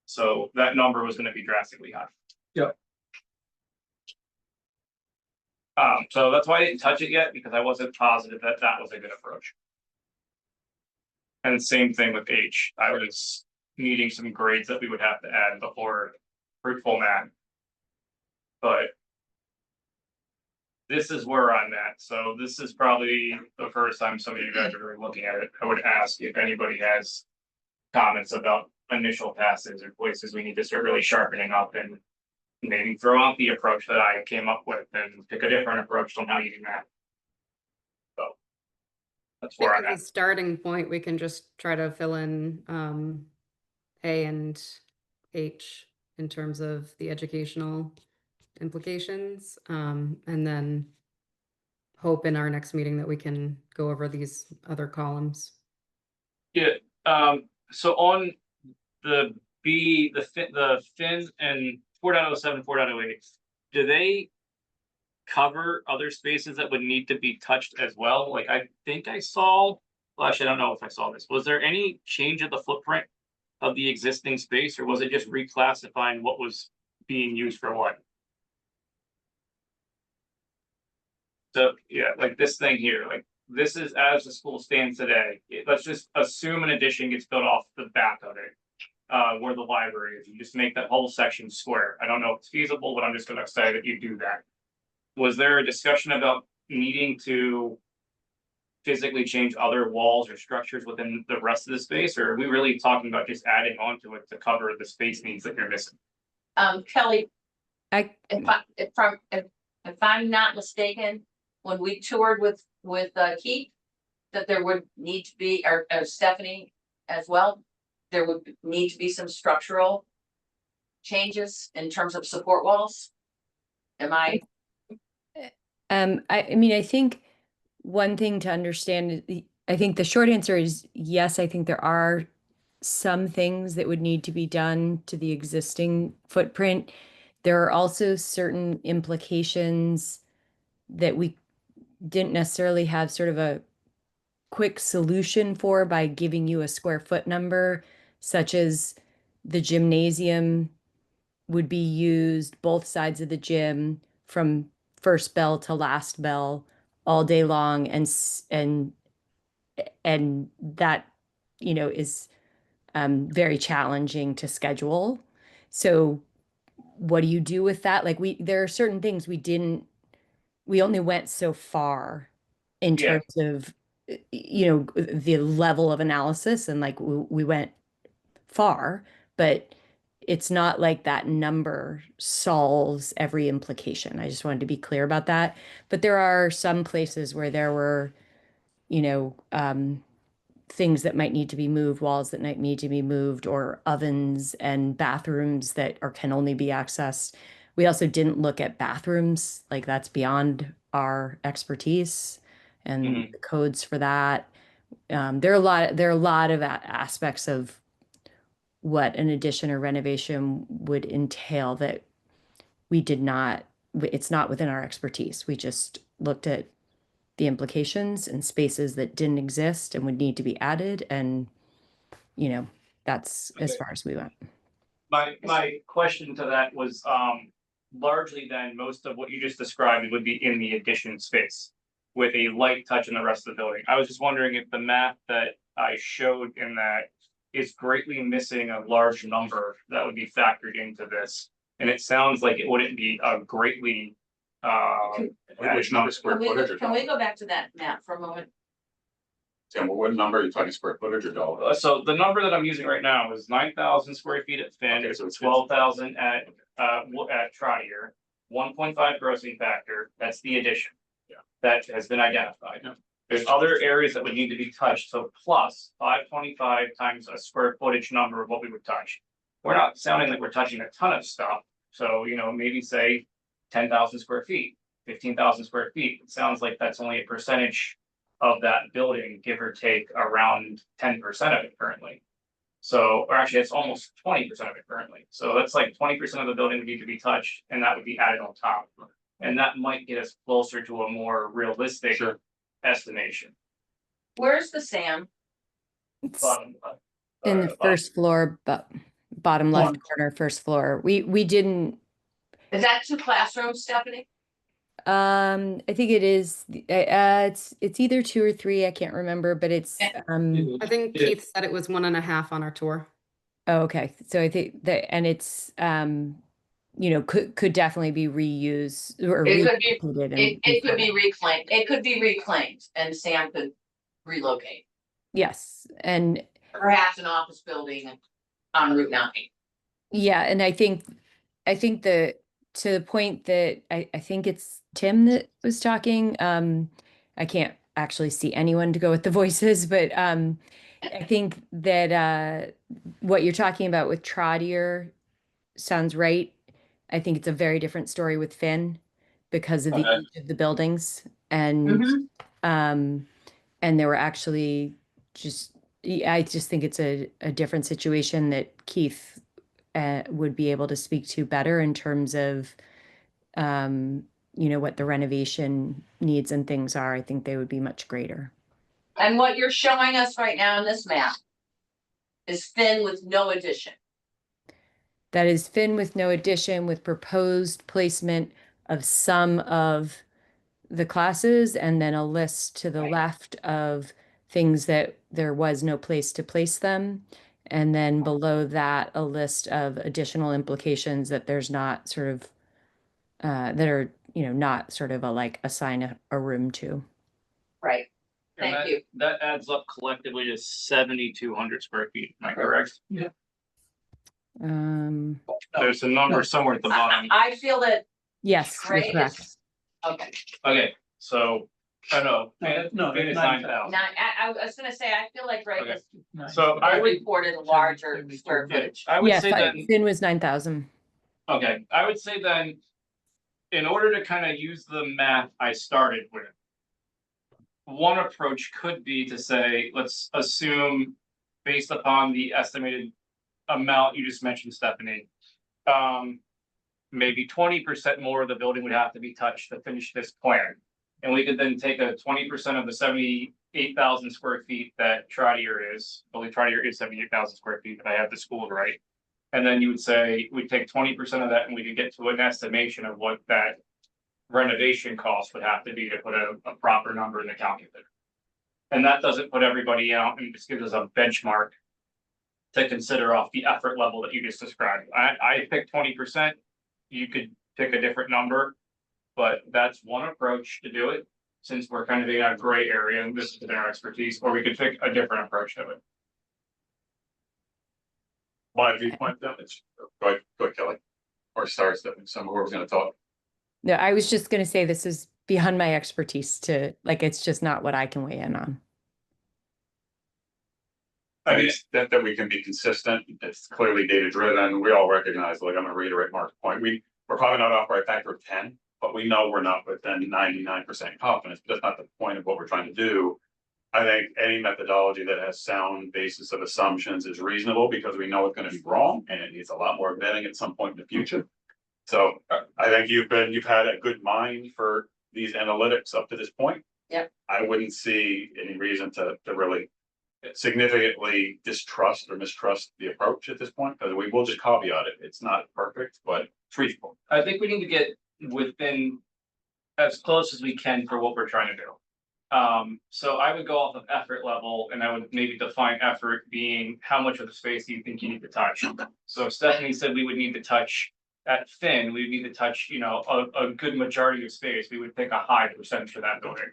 So that number was gonna be drastically high. Yep. So that's why I didn't touch it yet, because I wasn't positive that that was a good approach. And same thing with H. I was needing some grades that we would have to add before fruitful math. But this is where I'm at. So this is probably the first time some of you guys are really looking at it. I would ask if anybody has comments about initial passes or places we need to start really sharpening up and maybe throw out the approach that I came up with and pick a different approach on how you do that. So that's I think where I'm as a at. starting point, we can just try to fill in A and H in terms of the educational implications. And then hope in our next meeting that we can go over these other columns. Yeah, so on the B, the fin and 4.07, 4.08, do they cover other spaces that would need to be touched as well? Like, I think I saw, well, actually, I don't know if I saw this. Was there any change of the footprint of the existing space, or was it just reclassifying what was being used for what? So, yeah, like this thing here, like this is as the school stands today. Let's just assume an addition gets built off the back of it. Where the library is, you just make that whole section square. I don't know if it's feasible, but I'm just gonna say that you do that. Was there a discussion about needing to physically change other walls or structures within the rest of the space, or are we really talking about just adding on to it to cover the space needs that you're missing? Kelly, I, if I'm not mistaken, when we toured with Keith, that there would need to be, or Stephanie as well, there would need to be some structural changes in terms of support walls. Am I? I mean, I think one thing to understand, I think the short answer is yes, I think there are some things that would need to be done to the existing footprint. There are also certain implications that we didn't necessarily have sort of a quick solution for by giving you a square foot number, such as the gymnasium would be used both sides of the gym from first bell to last bell all day long, and that, you know, is very challenging to schedule. So what do you do with that? Like there are certain things we only went so far in Yeah. terms of, you know, the level of analysis, and like we went far, but it's not like that number solves every implication. I just wanted to be clear about that. But there are some places where there were, you know, things that might need to be moved, walls that might need to be moved, or ovens and bathrooms that can only be accessed. We also didn't look at bathrooms, like that's beyond our expertise and the codes for that. There are a lot of aspects of what an addition or renovation would entail that we did not, it's not within our expertise. We just looked at the implications and spaces that didn't exist and would need to be added. And, you know, that's as far as we went. My question to that was, largely then most of what you just described would be in the addition space with a light touch in the rest of the building. I was just wondering if the map that I showed in that is greatly missing a large number that would be factored into this. And it sounds like it wouldn't be a greatly, Which number, square footage or Can we dollar? go back to that map for a moment? Tim, what number are you talking, square footage or dollar? So the number that I'm using right now is 9,000 square feet at Finn, Okay, so it's 12,000 at Trotter, 1.5 grossing factor, that's the addition. Yeah. That has been identified. Yeah. There's other areas that would need to be touched, so plus 525 times a square footage number of what we would touch. We're not sounding like we're touching a ton of stuff, so, you know, maybe say 10,000 square feet, 15,000 square feet. It sounds like that's only a percentage of that building, give or take around 10% of it currently. So, or actually, it's almost 20% of it currently. So that's like 20% of the building would need to be touched, and that would be added on top. And that might get us closer to a more realistic Sure. estimation. Where's the SAM? It's Bottom, in the first floor, but bottom left corner, first floor. We didn't, Is that 2 classrooms, Stephanie? I think it is, it's either 2 or 3, I can't remember, but it's, I think Keith said it was 1.5 on our tour. oh, okay. So I think that, and it's, you know, could definitely be reused or It could be, relocated and it could be reclaimed. It could be reclaimed and Sam could relocate. yes. And Perhaps an office building on Route 9. yeah, and I think to the point that I think it's Tim that was talking, I can't actually see anyone to go with the voices, but I think that what you're talking about with Trotter sounds right. I think it's a very different story with Finn because of the age of the buildings, and and there were actually I just think it's a different situation that Keith would be able to speak to better in terms of you know, what the renovation needs and things are. I think they would be much greater. And what you're showing us right now in this map is Finn with no addition. That is Finn with no addition with proposed placement of some of the classes and then a list to the Right. left of things that there was no place to place them. And then below that, a list of additional implications that there's not sort of, that are, not sort of assign a room to. Right, And thank you. that adds up collectively to 7,200 square feet, am I correct? There's a number somewhere at the bottom. I feel that Yes, you're Ray correct. is, okay, Okay, so, I know, No, Finn is that's 9,000. now, I was gonna say, I feel like Ray Okay. has So I would, reported a larger square footage. I would Yeah, say that, Finn was 9,000. okay, I would say then, in order to kind of use the math I started with, one approach could be to say, let's assume, based upon the estimated amount you just mentioned, Stephanie, maybe 20% more of the building would have to be touched to finish this plan. And we could then take a 20% of the 78,000 square feet that Trotter is, I believe Trotter is 78,000 square feet, if I have the school right. And then you would say, we'd take 20% of that and we could get to an estimation of what that renovation cost would have to be to put a proper number in the calculator. And that doesn't put everybody out and just gives us a benchmark to consider off the effort level that you just described. I picked 20%. You could pick a different number, but that's one approach to do it. Since we're kind of in a gray area and this is our expertise, or we could pick a different approach to it. My viewpoint, then, it's, go ahead, Kelly. Or start, Stephanie, somewhere was gonna talk. No, I was just going to say this is beyond my expertise to, it's just not what I can weigh in on. I mean, that we can be consistent, it's clearly data driven, we all recognize, like, I'm gonna reiterate Mark's point, we're probably not off by a factor of 10, but we know we're not within 99% confidence, but that's not the point of what we're trying to do. I think any methodology that has sound basis of assumptions is reasonable, because we know it's gonna be wrong, and it needs a lot more vetting at some point in the future. So, I think you've had a good mind for these analytics up to this point. Yep. I wouldn't see any reason to really significantly distrust or mistrust the approach at this point, because we will just caveat it. It's not perfect, but it's reasonable. I think we need to get within as close as we can for what we're trying to do. So I would go off of effort level, and I would maybe define effort being how much of the space do you think you need to touch? So Stephanie said we would need to touch at Finn, we would need to touch, a good majority of space. We would pick a high percentage for that building.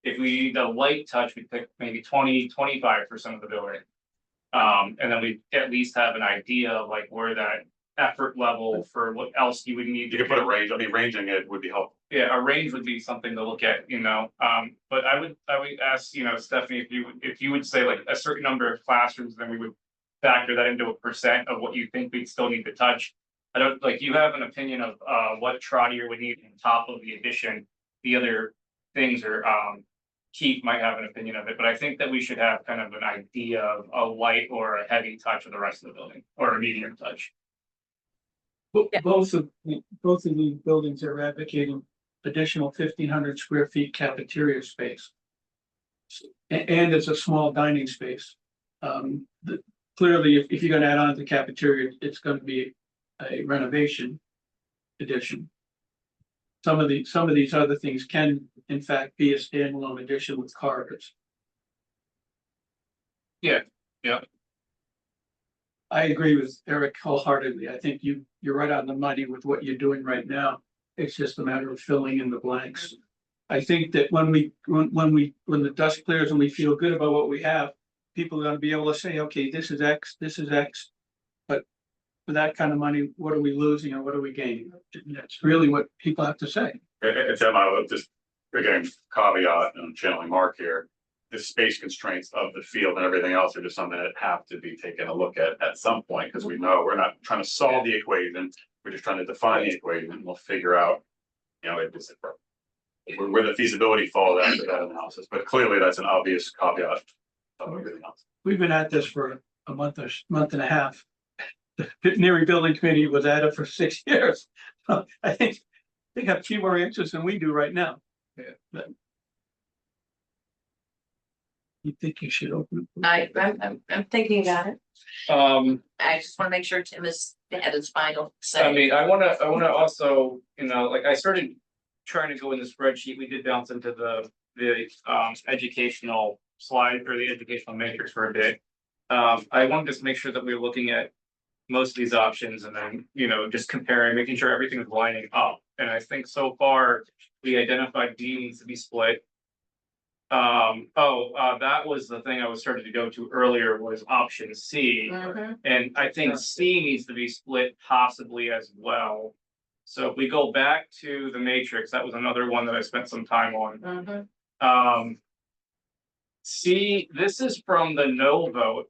If we need a light touch, we pick maybe 20-25% of the building. And then we at least have an idea of like where that effort level for what else you would need. You can put a range, I mean, ranging it would be helpful. Yeah, a range would be something to look at, but I would ask, Stephanie, if you would say like a certain number of classrooms, then we would factor that into a percent of what you think we'd still need to touch. I don't, like, you have an opinion of what Trotter would need on top of the addition. The other things are, Keith might have an opinion of it, but I think that we should have kind of an idea of a light or a heavy touch of the rest of the building, or a medium touch. Yeah. Both of these buildings are advocating additional 1,500 square feet cafeteria space. And it's a small dining space. Clearly, if you're gonna add on to the cafeteria, it's gonna be a renovation addition. Some of these other things can, in fact, be a standalone addition with corridors. Yeah. I agree with Eric wholeheartedly. I think you're right on the money with what you're doing right now. It's just a matter of filling in the blanks. I think that when the dust clears and we feel good about what we have, people are gonna be able to say, okay, this is X, this is X. But for that kind of money, what are we losing and what are we gaining? That's really what people have to say. It's just, again, caveat and channeling Mark here. The space constraints of the field and everything else are just something that have to be taken a look at some point, because we know we're not trying to solve the equation. We're just trying to define the equation, and we'll figure out, where the feasibility falls after that analysis. But clearly, that's an obvious caveat of everything else. We've been at this for a month and a half. The Neary Building Committee was at it for 6 years. I think they have few more answers than we do right now. Yeah. But you think you should open it? I'm thinking about it. I just wanna make sure Tim is had his final I say. mean, I wanna also, like I started trying to go in the spreadsheet, we did bounce into the educational slide or the educational matrix for a bit. I wanted to just make sure that we were looking at most of these options and then, just comparing, making sure everything is lining up. And I think so far, we identified D needs to be split. That was the thing I was starting to go to earlier was option C. Mhm. And I think C needs to be split possibly as well. So if we go back to the matrix, that was another one that I spent some time on. Mhm. C, this is from the no vote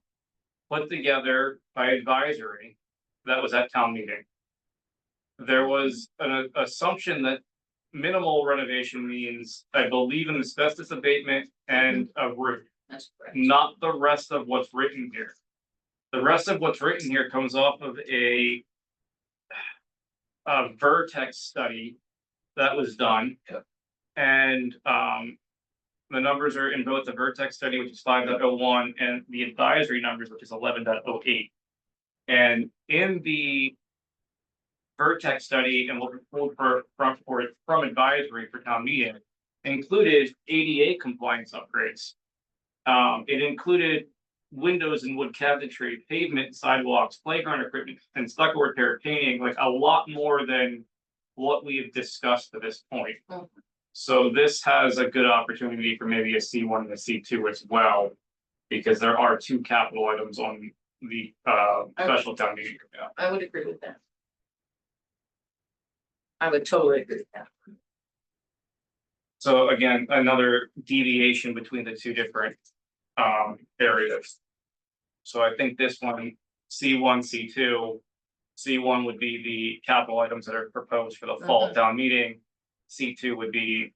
put together by advisory that was at town meeting. There was an assumption that minimal renovation means, I believe, in asbestos abatement and a roof. That's correct. Not the rest of what's written here. The rest of what's written here comes off of a vertex study that was done. Yep. And the numbers are in both the vertex study, which is 5.01, and the advisory numbers, which is 11.08. And in the vertex study and what we pulled from advisory for town meeting included ADA compliance upgrades. It included windows and wood cabinetry, pavement, sidewalks, playground equipment, and stucco repair, painting, like a lot more than what we have discussed to this point. Mhm. So this has a good opportunity for maybe a C1 and a C2 as well, because there are two capital items on the special town meeting. I would agree with that. I would totally agree with that. So again, another deviation between the two different areas. So I think this one, C1, C2, C1 would be the capital items that are proposed for the fall town meeting. C2 would be,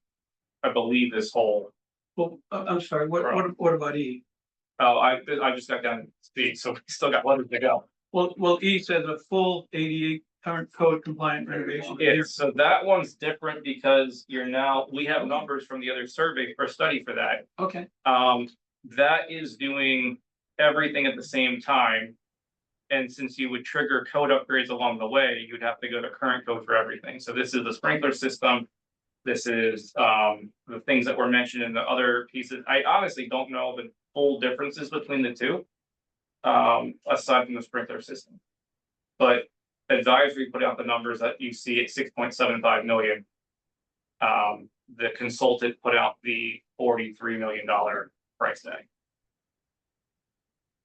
I believe, this whole. Well, I'm sorry, what about E? Oh, I just got down to speed, so we still got letters to go. Well, E says a full ADA current code compliant renovation. Yeah, so that one's different because we have numbers from the other survey or study for that. Okay, That is doing everything at the same time. And since you would trigger code upgrades along the way, you'd have to go to current code for everything. So this is the sprinkler system. This is the things that were mentioned in the other pieces. I honestly don't know the full differences between the two. Aside from the sprinkler system. But advisory put out the numbers that you see at 6.75 million. The consultant put out the $43 million price tag.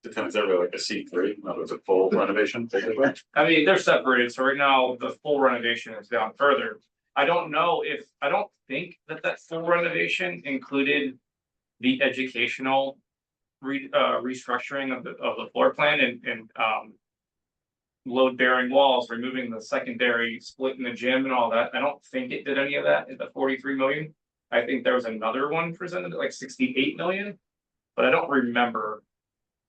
Is that really like a C3? No, it's a full renovation, basically. I mean, they're separated, so right now the full renovation is down further. I don't think that full renovation included the educational restructuring of the floor plan and load bearing walls, removing the secondary, splitting the gym and all that. I don't think it did any of that at the 43 million. I think there was another one presented at like 68 million, but I don't remember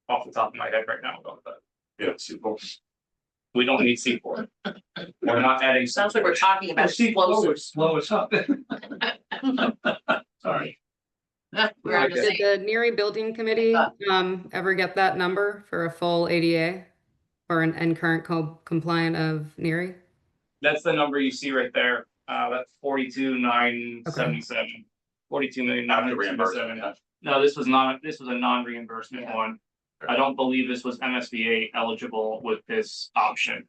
off the top of my head right now about that. Yeah, C4. We don't need C4. We're not adding. Sounds like we're talking about C4 explosives. blow us up. Sorry. We're on the Did same. the Neary Building Committee ever get that number for a full ADA or an current code compliant of Neary? That's the number you see right there. That's 42,977. 42,977. After reimbursement. No, this was a non-reimbursement one. I don't believe this was MSBA eligible with this option.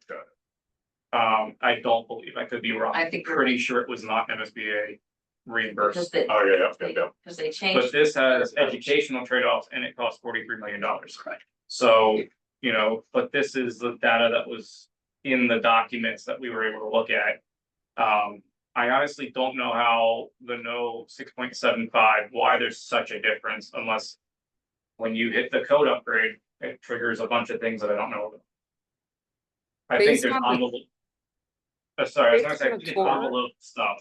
I don't believe, I could be wrong. I think you're pretty right. sure it was not MSBA reimbursed. Because Oh, yeah. they changed. But this has educational trade-offs and it costs $43 million. So, but this is the data that was in the documents that we were able to look at. I honestly don't know how the no 6.75, why there's such a difference unless when you hit the code upgrade, it triggers a bunch of things that I don't know about. I think Based there's on the- envelope. Sorry, I was gonna based say, on I the think tour- envelope stuff.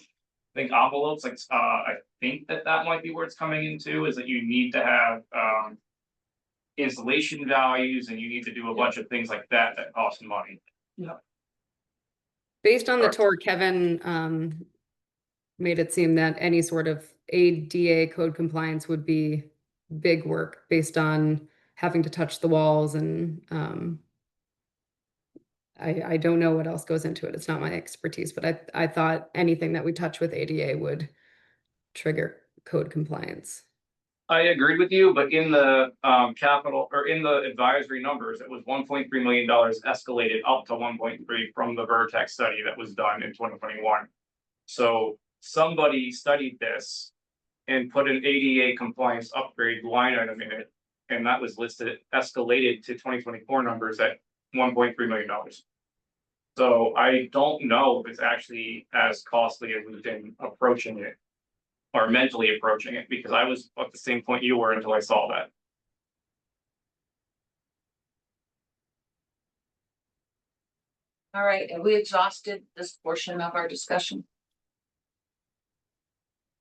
I think envelopes, like, I think that might be where it's coming into, is that you need to have, installation values and you need to do a bunch of things like that cost money. Based on the Correct. tour, Kevin made it seem that any sort of ADA code compliance would be big work based on having to touch the walls and I don't know what else goes into it. It's not my expertise, but I thought anything that we touch with ADA would trigger code compliance. I agreed with you, but in the capital or in the advisory numbers, it was $1.3 million escalated up to 1.3 from the Vertex study that was done in 2021. So somebody studied this and put an ADA compliance upgrade line item in it, and that was listed escalated to 2024 numbers at $1.3 million. So I don't know if it's actually as costly as we've been approaching it or mentally approaching it, because I was at the same point you were until I saw that. All right, have we exhausted this portion of our discussion?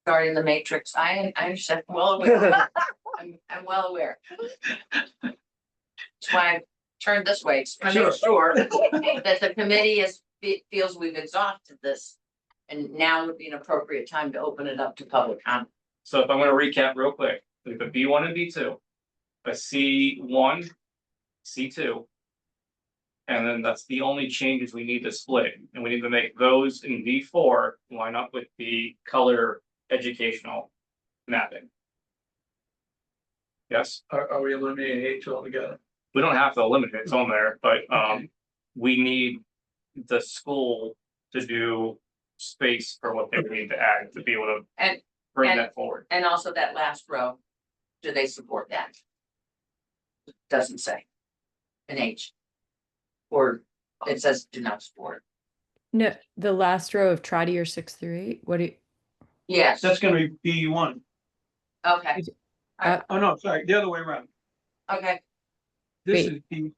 Regarding the matrix, I understand, well aware. I'm well aware. That's why I turned this way, to make sure that the committee feels we've exhausted this. And now would be an appropriate time to open it up to public comment. So if I'm gonna recap real quick, we have a B1 and B2, a C1, C2. And then that's the only changes we need to split, and we need to make those in B4 line up with the color educational mapping. Yes, Are we eliminating H altogether? we don't have to eliminate it, it's on there, but we need the school to do space for what they need to add to be able to And bring that forward. And also that last row, do they support that? Doesn't say. An H. Or it says do not support. No, the last row of try to your 6 through 8. What do you, Yes, That's gonna be B1. okay, Oh, no, sorry, the other way around. okay, This Wait. is B,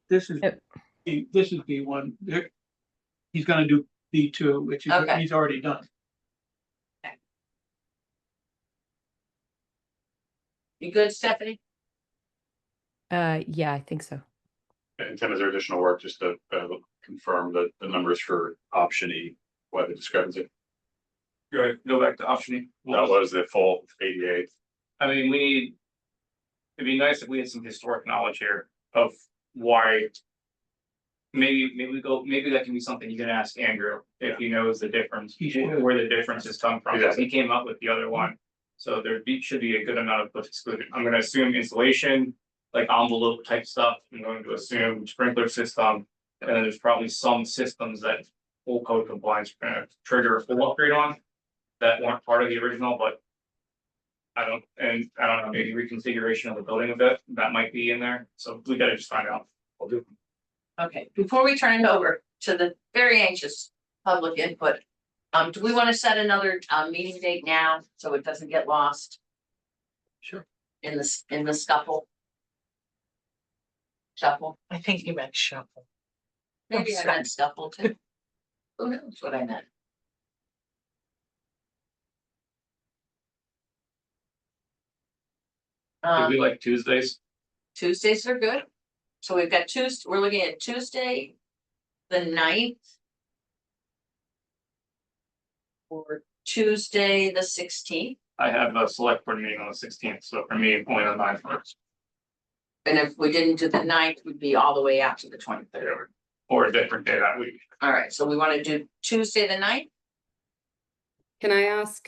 this is Yep. B, this is B1. He's gonna do B2, which is, Okay. he's already done. you good, Stephanie? yeah, I think so. And Tim, is there additional work just to confirm the numbers for option E, why the discrepancy? Go back to option E. That was the full 88. I mean, it'd be nice if we had some historic knowledge here of why. Maybe that can be something you can ask Andrew if he knows the difference, He should. where the differences come from, because he came up with the other one. So should be a good amount of what's excluded. I'm gonna assume insulation, like envelope type stuff. I'm going to assume sprinkler system, and then there's probably some systems that full code compliance are gonna trigger a full upgrade on that weren't part of the original, but I don't know, maybe reconfiguration of the building a bit, that might be in there, so we gotta just find out. We'll do. Okay, before we turn it over to the very anxious public input, do we want to set another meeting date now so it doesn't get lost? Sure. In the scuffle? Shuffle? I think you meant shuffle. Maybe I meant scuffle too. Who knows what I meant? Do we like Tuesdays? Tuesdays are good. So we've got we're looking at Tuesday, the 9th. Or Tuesday, the 16th. I have a select board meeting on the 16th, so for me, only on 9th works, And if we didn't do the 9th, we'd be all the way out to the 23rd. or a different day that week. All right, so we want to do Tuesday, the 9th? Can I ask,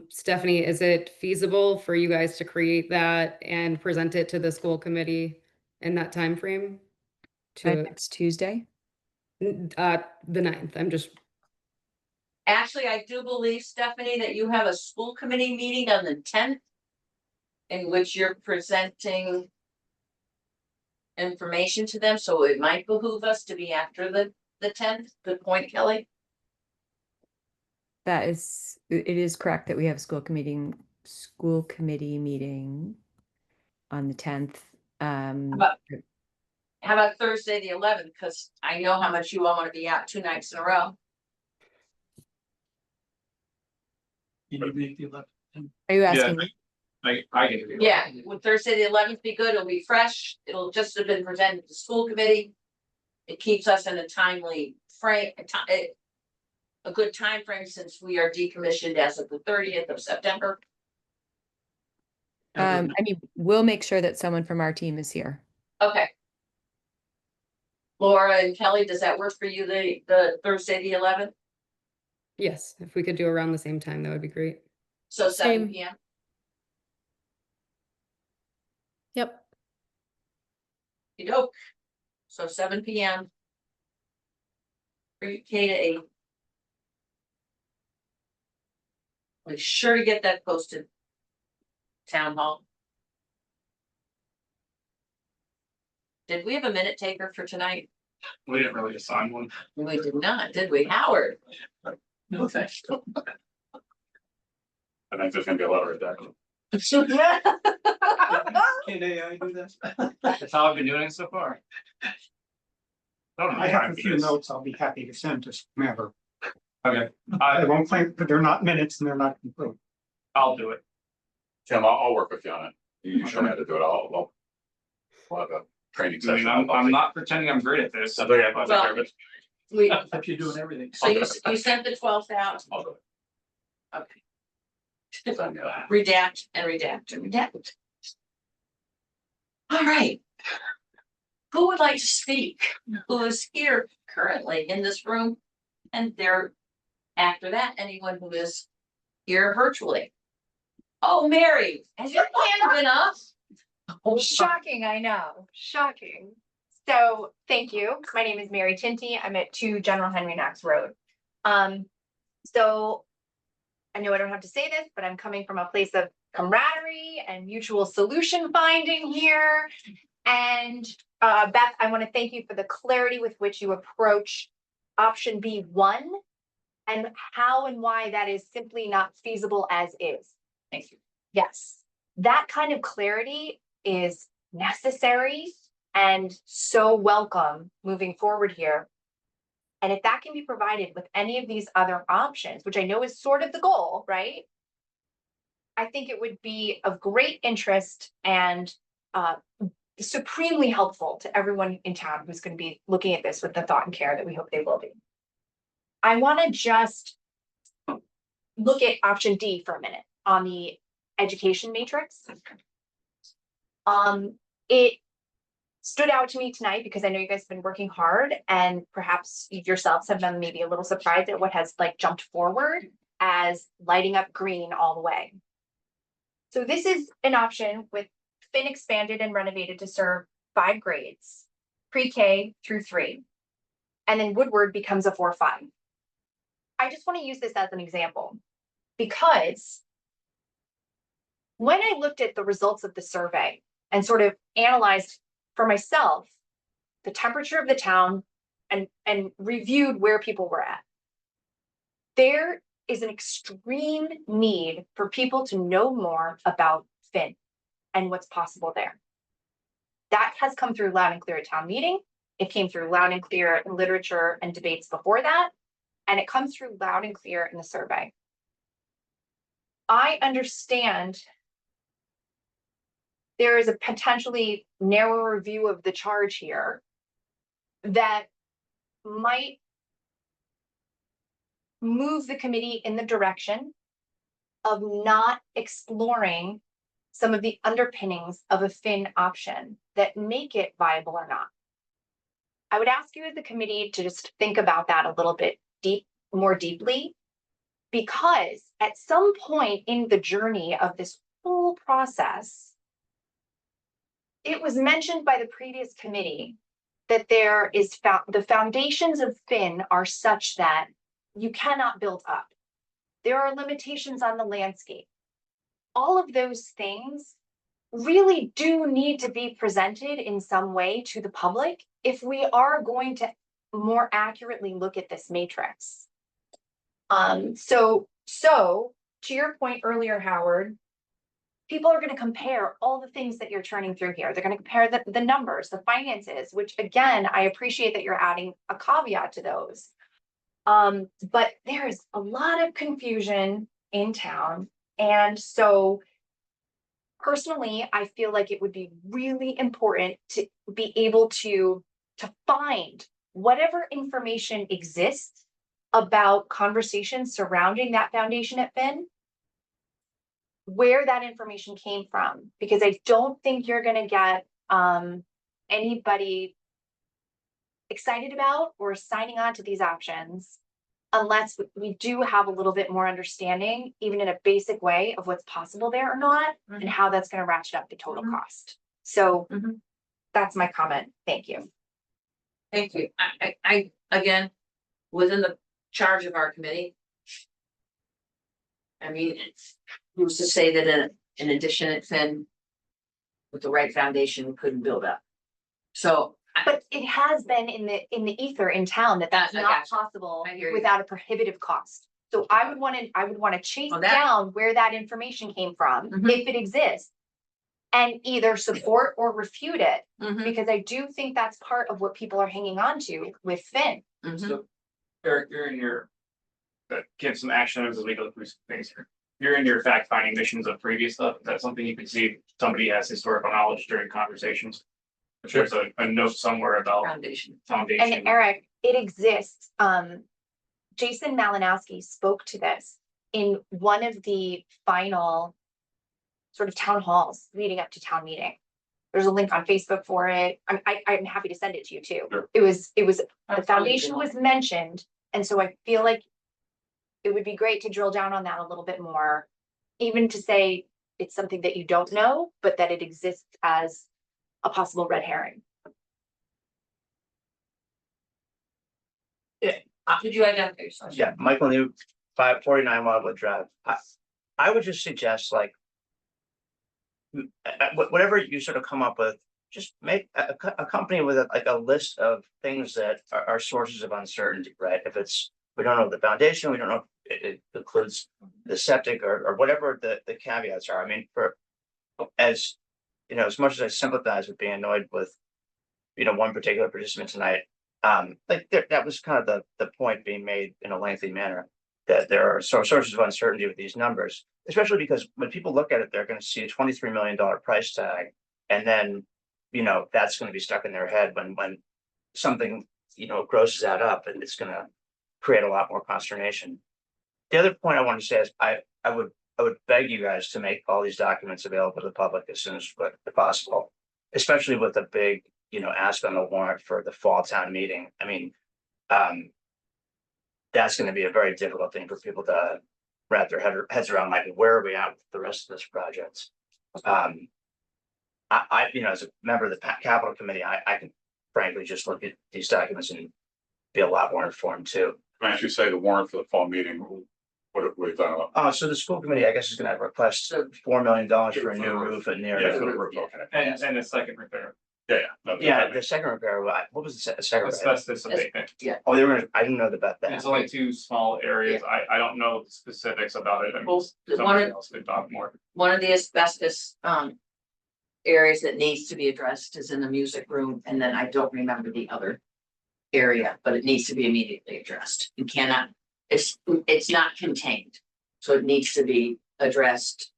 Stephanie, is it feasible for you guys to create that and present it to the school committee in that time frame? Next Tuesday. The 9th, I'm just, Actually, I do believe, Stephanie, that you have a school committee meeting on the 10th. In which you're presenting information to them, so it might behoove us to be after the 10th. Good point, Kelly. It is correct that we have school committee meeting on the 10th. How about Thursday, the 11th? Because I know how much you all want to be out 2 nights in a row. You need to make the 11th. Are you asking? I can do that. Yeah, would Thursday, the 11th be good? It'll be fresh. It'll just have been presented to the school committee. It keeps us in a timely frame, a good time frame since we are decommissioned as of the 30th of September. I mean, we'll make sure that someone from our team is here. Okay. Laura and Kelly, does that work for you, the Thursday, the 11th? Yes, if we could do around the same time, that would be great. So 7 Same. PM? Yep. You know, so 7 PM. PreK-8. Be sure to get that posted. Town hall. Did we have a minute taker for tonight? We didn't really assign one. We did not, did we? Howard? No, thanks. I think there's gonna be a lot of redacted. Can AI do that? That's how I've been doing it so far. I have a few notes I'll be happy to send to whomever. Okay, I won't claim, but they're not minutes and they're not complete. I'll do it. Tim, I'll work with you on it. You show me how to do it. We'll have a training I mean, session. I'm not pretending I'm great at this. That's okay. I'll take care of it. We, If you're doing everything. so you sent the 12th out? I'll do Okay. it. Then, yeah. Redact and redact and redact. All right. Who would like to speak? Who is here currently in this room? And there, after that, anyone who is here virtually. Oh, Mary, has your hand been up? Shocking, I know, shocking. So, thank you. My name is Mary Tinty. I'm at 2 General Henry Knox Road. So I know I don't have to say this, but I'm coming from a place of camaraderie and mutual solution finding here. And Beth, I want to thank you for the clarity with which you approach option B1 and how and why that is simply not feasible as is. Thank you. Yes, that kind of clarity is necessary and so welcome moving forward here. And if that can be provided with any of these other options, which I know is sort of the goal, right? I think it would be of great interest and supremely helpful to everyone in town who's going to be looking at this with the thought and care that we hope they will be. I want to just look at option D for a minute on the education matrix. It stood out to me tonight because I know you guys have been working hard and perhaps yourselves have been maybe a little surprised at what has like jumped forward as lighting up green all the way. So this is an option with Finn expanded and renovated to serve 5 grades, pre-K through 3, and then Woodward becomes a 4-5. I just want to use this as an example because when I looked at the results of the survey and sort of analyzed for myself the temperature of the town and reviewed where people were at, there is an extreme need for people to know more about Finn and what's possible there. That has come through loud and clear at town meeting. It came through loud and clear in literature and debates before that. And it comes through loud and clear in the survey. I understand there is a potentially narrower view of the charge here that might move the committee in the direction of not exploring some of the underpinnings of a Finn option that make it viable or not. I would ask you as the committee to just think about that a little bit more deeply, because at some point in the journey of this whole process, it was mentioned by the previous committee that there is the foundations of Finn are such that you cannot build up. There are limitations on the landscape. All of those things really do need to be presented in some way to the public if we are going to more accurately look at this matrix. So to your point earlier, Howard, people are going to compare all the things that you're turning through here. They're going to compare the numbers, the finances, which again, I appreciate that you're adding a caveat to those. But there is a lot of confusion in town. And so personally, I feel like it would be really important to be able to find whatever information exists about conversations surrounding that foundation at Finn, where that information came from, because I don't think you're going to get anybody excited about or signing on to these options unless we do have a little bit more understanding, even in a basic way, of what's possible there or not, and how that's gonna ratchet up the total cost. So Mhm. that's my comment. Thank you. Thank you. I, again, within the charge of our committee. I mean, who's to say that in addition, it's in with the right foundation, we couldn't build up. So, But it has been in the ether in town that that's I not gotcha. possible I hear you. without a prohibitive cost. So I would wanna chase Oh, that- down where that information came from, Mhm. if it exists. And either support or refute it, mhm, because I do think that's part of what people are hanging on to with Finn. mhm. So, Eric, you're in your, give some action items as we go through some things here. You're in your fact finding missions of previous stuff. Is that something you can see somebody has historical knowledge during conversations? If there's a note somewhere about Foundation. foundation. And Eric, it exists. Jason Malinowski spoke to this in one of the final sort of town halls leading up to town meeting. There's a link on Facebook for it. I'm happy to send it to you too. Sure. It was, the That's foundation really was mentioned, and so I feel like it would be great to drill down on that a little bit more, even to say it's something that you don't know, but that it exists as a possible red herring. Could you identify yourself? Yeah, Michael New, 549 Wildwood Drive. I would just suggest like. Whatever you sort of come up with, just make a company with like a list of things that are sources of uncertainty, right? If it's, we don't know the foundation, we don't know if it includes the septic or whatever the caveats are. I mean, as you know, as much as I sympathize with being annoyed with, one particular participant tonight, like that was kind of the point being made in a lengthy manner, that there are sources of uncertainty with these numbers, especially because when people look at it, they're going to see a $23 million price tag. And then, that's going to be stuck in their head when something, grosses that up, and it's going to create a lot more consternation. The other point I want to say is I would beg you guys to make all these documents available to the public as soon as possible, especially with a big, ask on the warrant for the fall town meeting. I mean, that's going to be a very difficult thing for people to wrap their heads around. Like, where are we at with the rest of this project? I as a member of the capital committee, I can frankly just look at these documents and be a lot more informed too. Can I actually say the warrant for the fall meeting, what have we done? So the school committee, I guess, is going to request $4 million for a new roof at near. Yeah, for the roof, okay. And a second repair, Yeah, the second repair. What was the second repair? asbestos abatement. Oh, they were gonna. I didn't know about that. It's only two small areas. I don't know the specifics about it. I mean, Well, somebody else could talk more. one of the asbestos, areas that needs to be addressed is in the music room, and then I don't remember the other area, but it needs to be immediately addressed. You cannot, it's not contained, so it needs to be addressed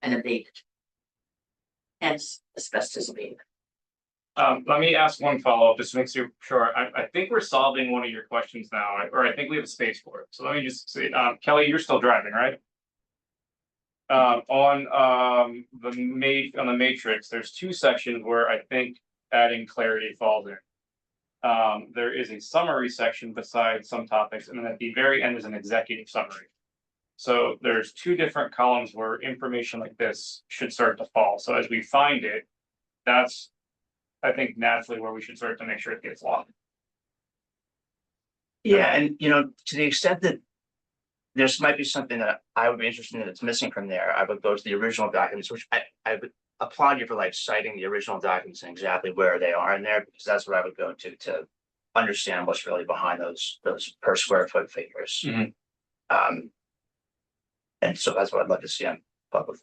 and abated. Hence asbestos abatement. Let me ask one follow-up, just to make sure. I think we're solving one of your questions now, or I think we have a space for it. So let me just see, Kelly, you're still driving, right? On the matrix, there's two sections where I think adding clarity falls in. There is a summary section besides some topics, and then at the very end is an executive summary. So there's two different columns where information like this should start to fall. So as we find it, that's, I think, naturally where we should start to make sure it gets logged. Yeah, and to the extent that there's might be something that I would be interested in that's missing from there, I would go to the original documents, which I would applaud you for like citing the original documents and exactly where they are in there, because that's what I would go to understand what's really behind those per square foot figures. Mhm. And so that's what I'd love to see on public.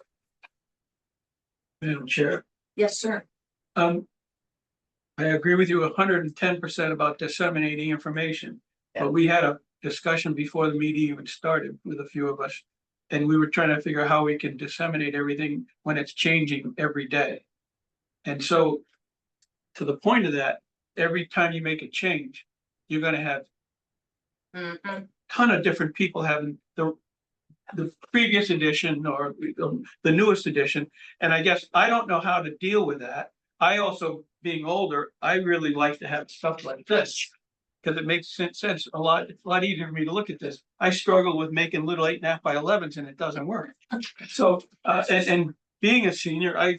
Madam Chair, Yes, sir. I agree with you 110% about disseminating information. Yeah. But we had a discussion before the meeting even started with a few of us. And we were trying to figure out how we can disseminate everything when it's changing every day. And so, to the point of that, every time you make a change, you're gonna have Mhm. ton of different people having the previous edition or the newest edition. And I guess I don't know how to deal with that. I also, being older, I really like to have stuff like this. Cause it makes sense, a lot easier for me to look at this. I struggle with making little 8.5 by 11s and it doesn't work. So, and being a senior, I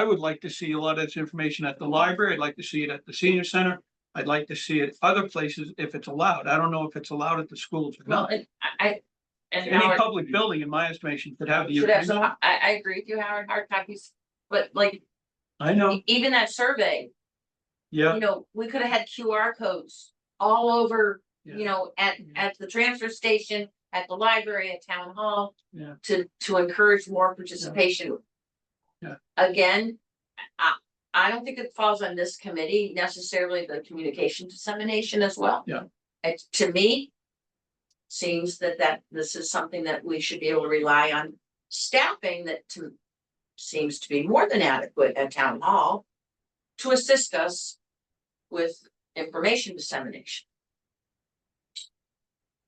would like to see a lot of this information at the library. I'd like to see it at the senior center. I'd like to see it other places if it's allowed. I don't know if it's allowed at the schools or Well, not. and Any Howard public building, in my estimation, could have the should have information. some, I agree with you, Howard, hard copies, but like, I know, even that survey, yeah, you know, we could have had QR codes all over, Yeah. you know, at the transfer station, at the library, at town hall. Yeah. To encourage more participation. Yeah. Again, I don't think it falls on this committee necessarily, the communication dissemination as well. Yeah. It, to me, seems that this is something that we should be able to rely on staffing that seems to be more than adequate at town hall to assist us with information dissemination.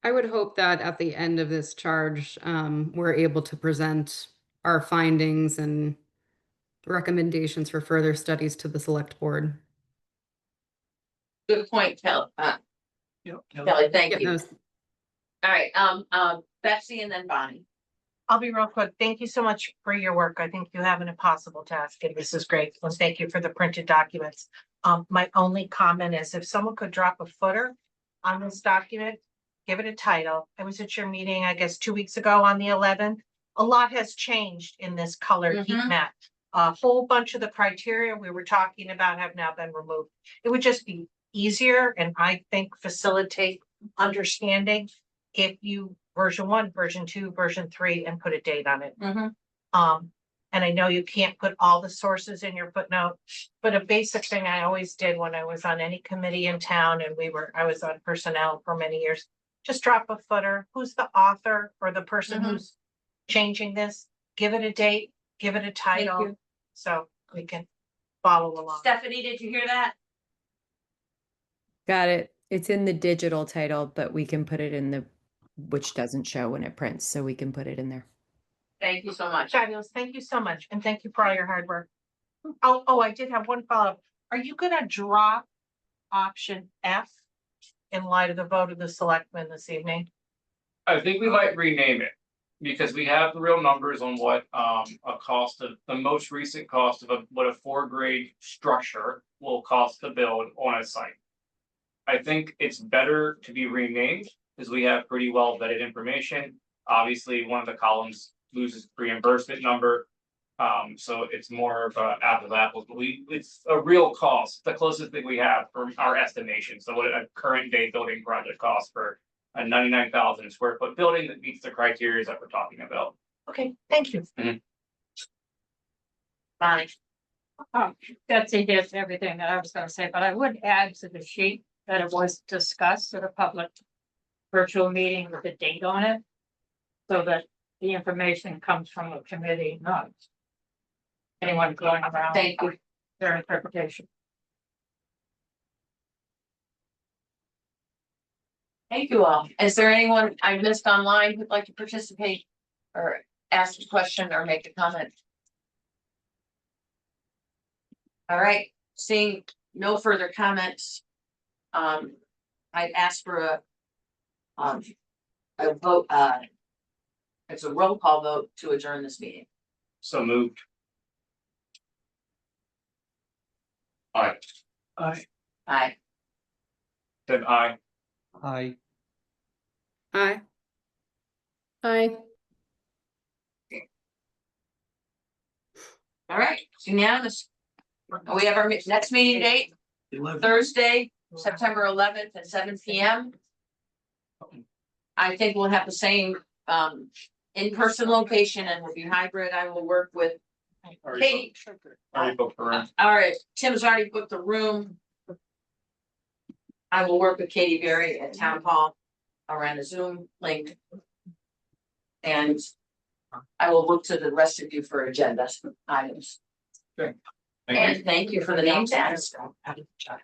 I would hope that at the end of this charge, we're able to present our findings and recommendations for further studies to the select board. Good point, Kelly. yeah. Kelly, thank Get you. those. All right, Betsy and then Bonnie. I'll be real quick. Thank you so much for your work. I think you have an impossible task and this is great. And thank you for the printed documents. My only comment is if someone could drop a footer on this document, give it a title. I was at your meeting, I guess, 2 weeks ago on the 11th. A lot has changed in this colored heat Mhm. map. A whole bunch of the criteria we were talking about have now been removed. It would just be easier and I think facilitate understanding if you version 1, version 2, version 3, and put a date on it. Mhm. And I know you can't put all the sources in your footnote, but a basic thing I always did when I was on any committee in town and I was on personnel for many years, just drop a footer. Who's the author or the person Mhm. who's changing this? Give it a date, give it a title, you. so we can follow along. Stephanie, did you hear that? Got it. It's in the digital title, but we can put it in the, which doesn't show when it prints, so we can put it in there. Thank you so much. Fabulous. Thank you so much. And thank you for all your hard work. Oh, I did have one follow-up. Are you gonna drop option F in light of the vote of the selectmen this evening? I think we might rename it. Because we have the real numbers on what a cost of, the most recent cost of what a 4-grade structure will cost to build on a site. I think it's better to be renamed because we have pretty well vetted information. Obviously, one of the columns loses reimbursement number. So it's more of a apples to apples, but it's a real cost, the closest thing we have from our estimation. So what a current day building project costs for a 99,000 square foot building that meets the criteria that we're talking about. Okay, thank you. Bonnie. Betsy did everything that I was gonna say, but I would add to the sheet that it was discussed at a public virtual meeting with a date on it. So that the information comes from a committee, not anyone going around. Thank you. Their interpretation. Thank you all. Is there anyone I missed online who'd like to participate or ask a question or make a comment? All right, seeing no further comments. I'd ask for a vote, it's a roll call vote to adjourn this meeting. So moved. Aye. Aye. Then aye. I. Aye. Aye. All right, it's unanimous. We have our next meeting date, Thursday, September 11th at 7 p.m. I think we'll have the same in-person location and will be hybrid. I will work with Katie. Already booked the room. All right, Tim's already booked the room. I will work with Katie Berry at Town Hall around the Zoom link. And I will look to the rest of you for agenda items. Okay. And thank you for the name tags. So, out of charge.